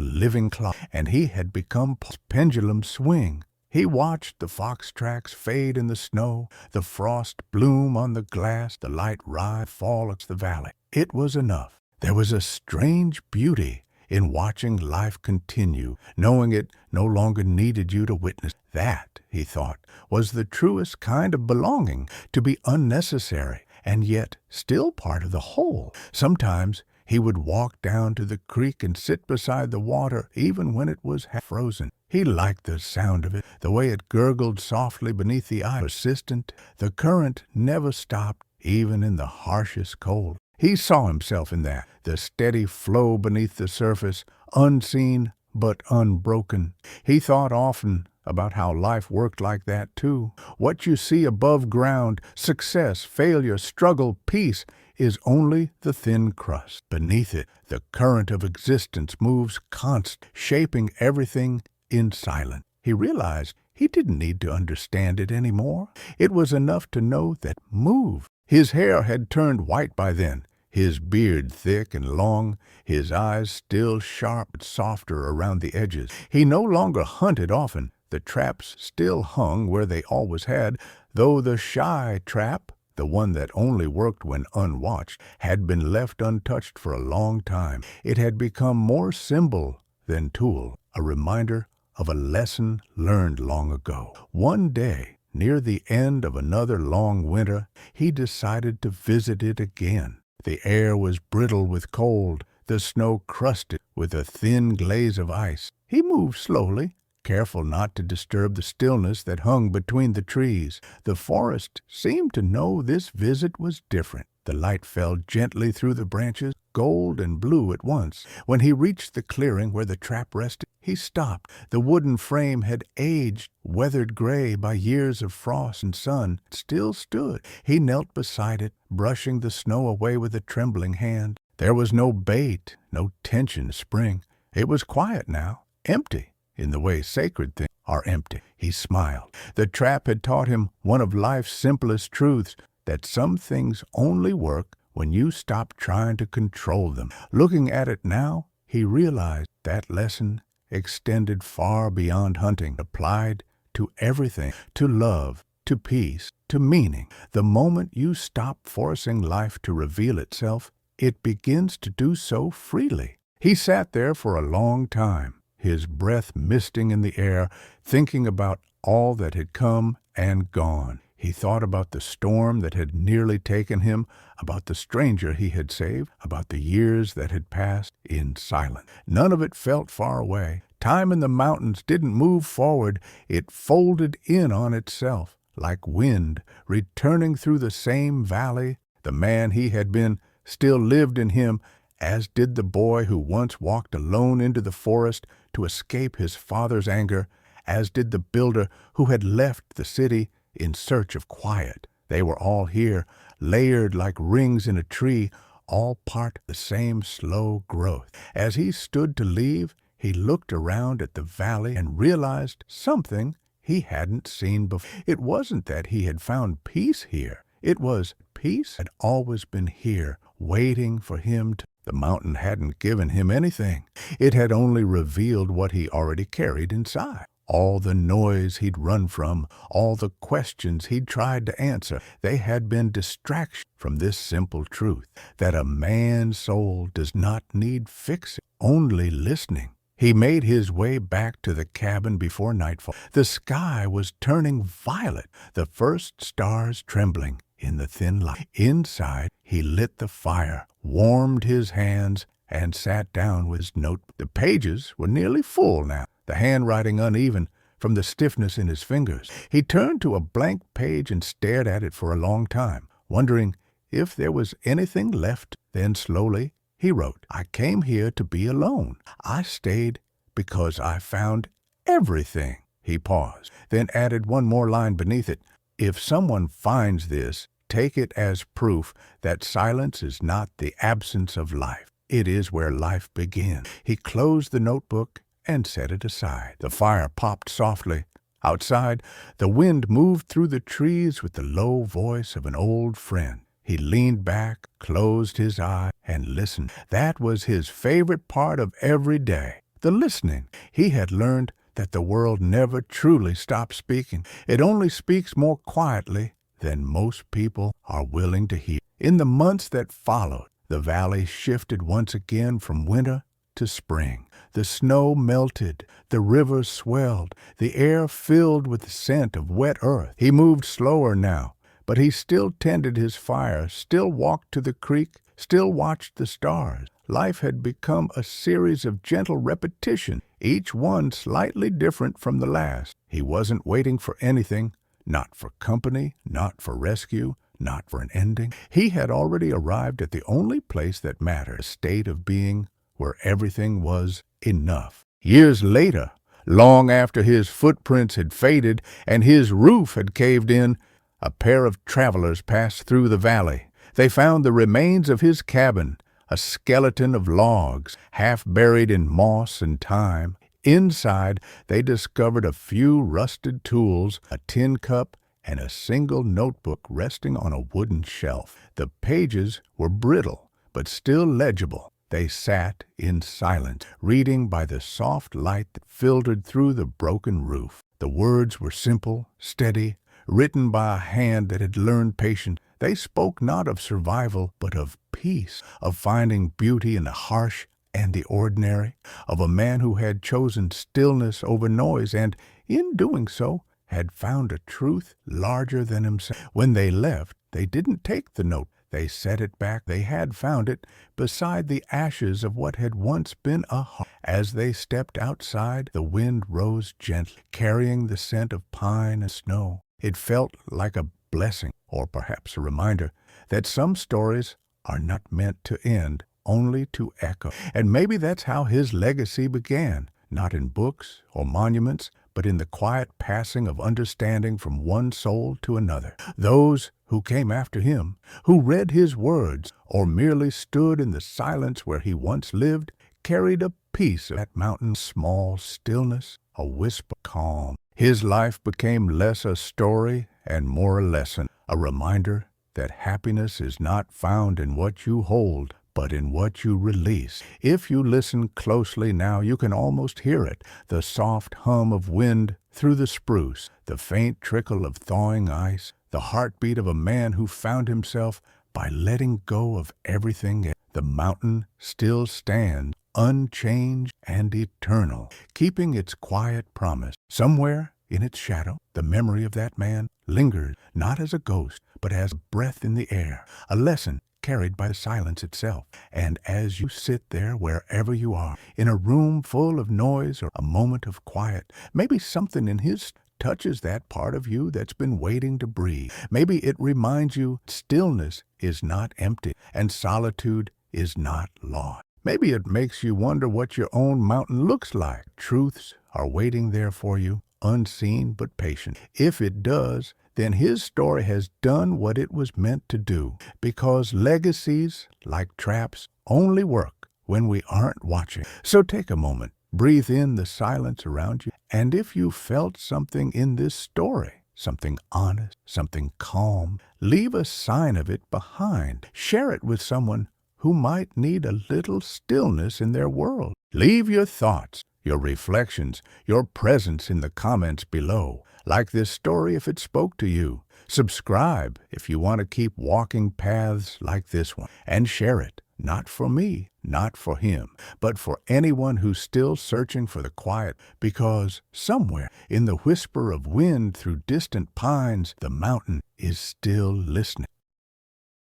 living clock, and he had become pendulum swing. He watched the fox tracks fade in the snow, the frost bloom on the glass, the light rise fall across the valley. It was enough. There was a strange beauty in watching life continue, knowing it no longer needed you to witness. That, he thought, was the truest kind of belonging, to be unnecessary and yet still part of the whole. Sometimes he would walk down to the creek and sit beside the water even when it was half frozen. He liked the sound of it, the way it gurgled softly beneath the eye. Persistent, the current never stopped, even in the harshest cold. He saw himself in that, the steady flow beneath the surface, unseen but unbroken. He thought often about how life worked like that too. What you see above ground, success, failure, struggle, peace, is only the thin crust. Beneath it, the current of existence moves constant, shaping everything in silence. He realized he didn't need to understand it anymore. It was enough to know that move. His hair had turned white by then, his beard thick and long, his eyes still sharp but softer around the edges. He no longer hunted often. The traps still hung where they always had, though the shy trap, the one that only worked when unwatched, had been left untouched for a long time. It had become more symbol than tool, a reminder of a lesson learned long ago. One day, near the end of another long winter, he decided to visit it again. The air was brittle with cold, the snow crusted with a thin glaze of ice. He moved slowly, careful not to disturb the stillness that hung between the trees. The forest seemed to know this visit was different. The light fell gently through the branches, gold and blue at once. When he reached the clearing where the trap rested, he stopped. The wooden frame had aged, weathered gray by years of frost and sun. It still stood. He knelt beside it, brushing the snow away with a trembling hand. There was no bait, no tension to spring. It was quiet now, empty, in the way sacred things are empty. He smiled. The trap had taught him one of life's simplest truths, that some things only work when you stop trying to control them. Looking at it now, he realized that lesson extended far beyond hunting, applied to everything, to love, to peace, to meaning. The moment you stop forcing life to reveal itself, it begins to do so freely. He sat there for a long time, his breath misting in the air, thinking about all that had come and gone. He thought about the storm that had nearly taken him, about the stranger he had saved, about the years that had passed in silence. None of it felt far away. Time in the mountains didn't move forward. It folded in on itself, like wind, returning through the same valley. The man he had been still lived in him, as did the boy who once walked alone into the forest to escape his father's anger, as did the builder who had left the city in search of quiet. They were all here, layered like rings in a tree, all part of the same slow growth. As he stood to leave, he looked around at the valley and realized something he hadn't seen before. It wasn't that he had found peace here. It was peace had always been here, waiting for him to. The mountain hadn't given him anything. It had only revealed what he already carried inside. All the noise he'd run from, all the questions he'd tried to answer, they had been distractions from this simple truth, that a man's soul does not need fixing, only listening. He made his way back to the cabin before nightfall. The sky was turning violet, the first stars trembling in the thin light. Inside, he lit the fire, warmed his hands, and sat down with his notebook. The pages were nearly full now, the handwriting uneven from the stiffness in his fingers. He turned to a blank page and stared at it for a long time, wondering if there was anything left. Then slowly he wrote, "I came here to be alone. I stayed because I found everything." He paused, then added one more line beneath it. "If someone finds this, take it as proof that silence is not the absence of life. It is where life begins." He closed the notebook and set it aside. The fire popped softly. Outside, the wind moved through the trees with the low voice of an old friend. He leaned back, closed his eyes, and listened. That was his favorite part of every day, the listening. He had learned that the world never truly stops speaking. It only speaks more quietly than most people are willing to hear. In the months that followed, the valley shifted once again from winter to spring. The snow melted, the rivers swelled, the air filled with the scent of wet earth. He moved slower now, but he still tended his fire, still walked to the creek, still watched the stars. Life had become a series of gentle repetitions, each one slightly different from the last. He wasn't waiting for anything, not for company, not for rescue, not for an ending. He had already arrived at the only place that mattered, a state of being where everything was enough. Years later, long after his footprints had faded and his roof had caved in, a pair of travelers passed through the valley. They found the remains of his cabin, a skeleton of logs, half buried in moss and thyme. Inside, they discovered a few rusted tools, a tin cup, and a single notebook resting on a wooden shelf. The pages were brittle, but still legible. They sat in silence, reading by the soft light that filtered through the broken roof. The words were simple, steady, written by a hand that had learned patience. They spoke not of survival, but of peace, of finding beauty in the harsh and the ordinary, of a man who had chosen stillness over noise and, in doing so, had found a truth larger than himself. When they left, they didn't take the note. They set it back. They had found it beside the ashes of what had once been a heart. As they stepped outside, the wind rose gently, carrying the scent of pine and snow. It felt like a blessing, or perhaps a reminder, that some stories are not meant to end, only to echo. And maybe that's how his legacy began, not in books or monuments, but in the quiet passing of understanding from one soul to another. Those who came after him, who read his words, or merely stood in the silence where he once lived, carried a piece of that mountain's small stillness, a whisper of calm. His life became less a story and more a lesson, a reminder that happiness is not found in what you hold, but in what you release. If you listen closely now, you can almost hear it, the soft hum of wind through the spruce, the faint trickle of thawing ice, the heartbeat of a man who found himself by letting go of everything else. The mountain still stands, unchanged and eternal, keeping its quiet promise. Somewhere in its shadow, the memory of that man lingers, not as a ghost, but as a breath in the air, a lesson carried by the silence itself. And as you sit there, wherever you are, in a room full of noise or a moment of quiet, maybe something in his touches that part of you that's been waiting to breathe. Maybe it reminds you stillness is not empty and solitude is not lost. Maybe it makes you wonder what your own mountain looks like. Truths are waiting there for you, unseen but patient. If it does, then his story has done what it was meant to do, because legacies, like traps, only work when we aren't watching. So take a moment, breathe in the silence around you, and if you felt something in this story, something honest, something calm, leave a sign of it behind. Share it with someone who might need a little stillness in their world. Leave your thoughts, your reflections, your presence in the comments below. Like this story if it spoke to you. Subscribe if you want to keep walking paths like this one. And share it, not for me, not for him, but for anyone who's still searching for the quiet, because somewhere in the whisper of wind through distant pines, the mountain is still listening.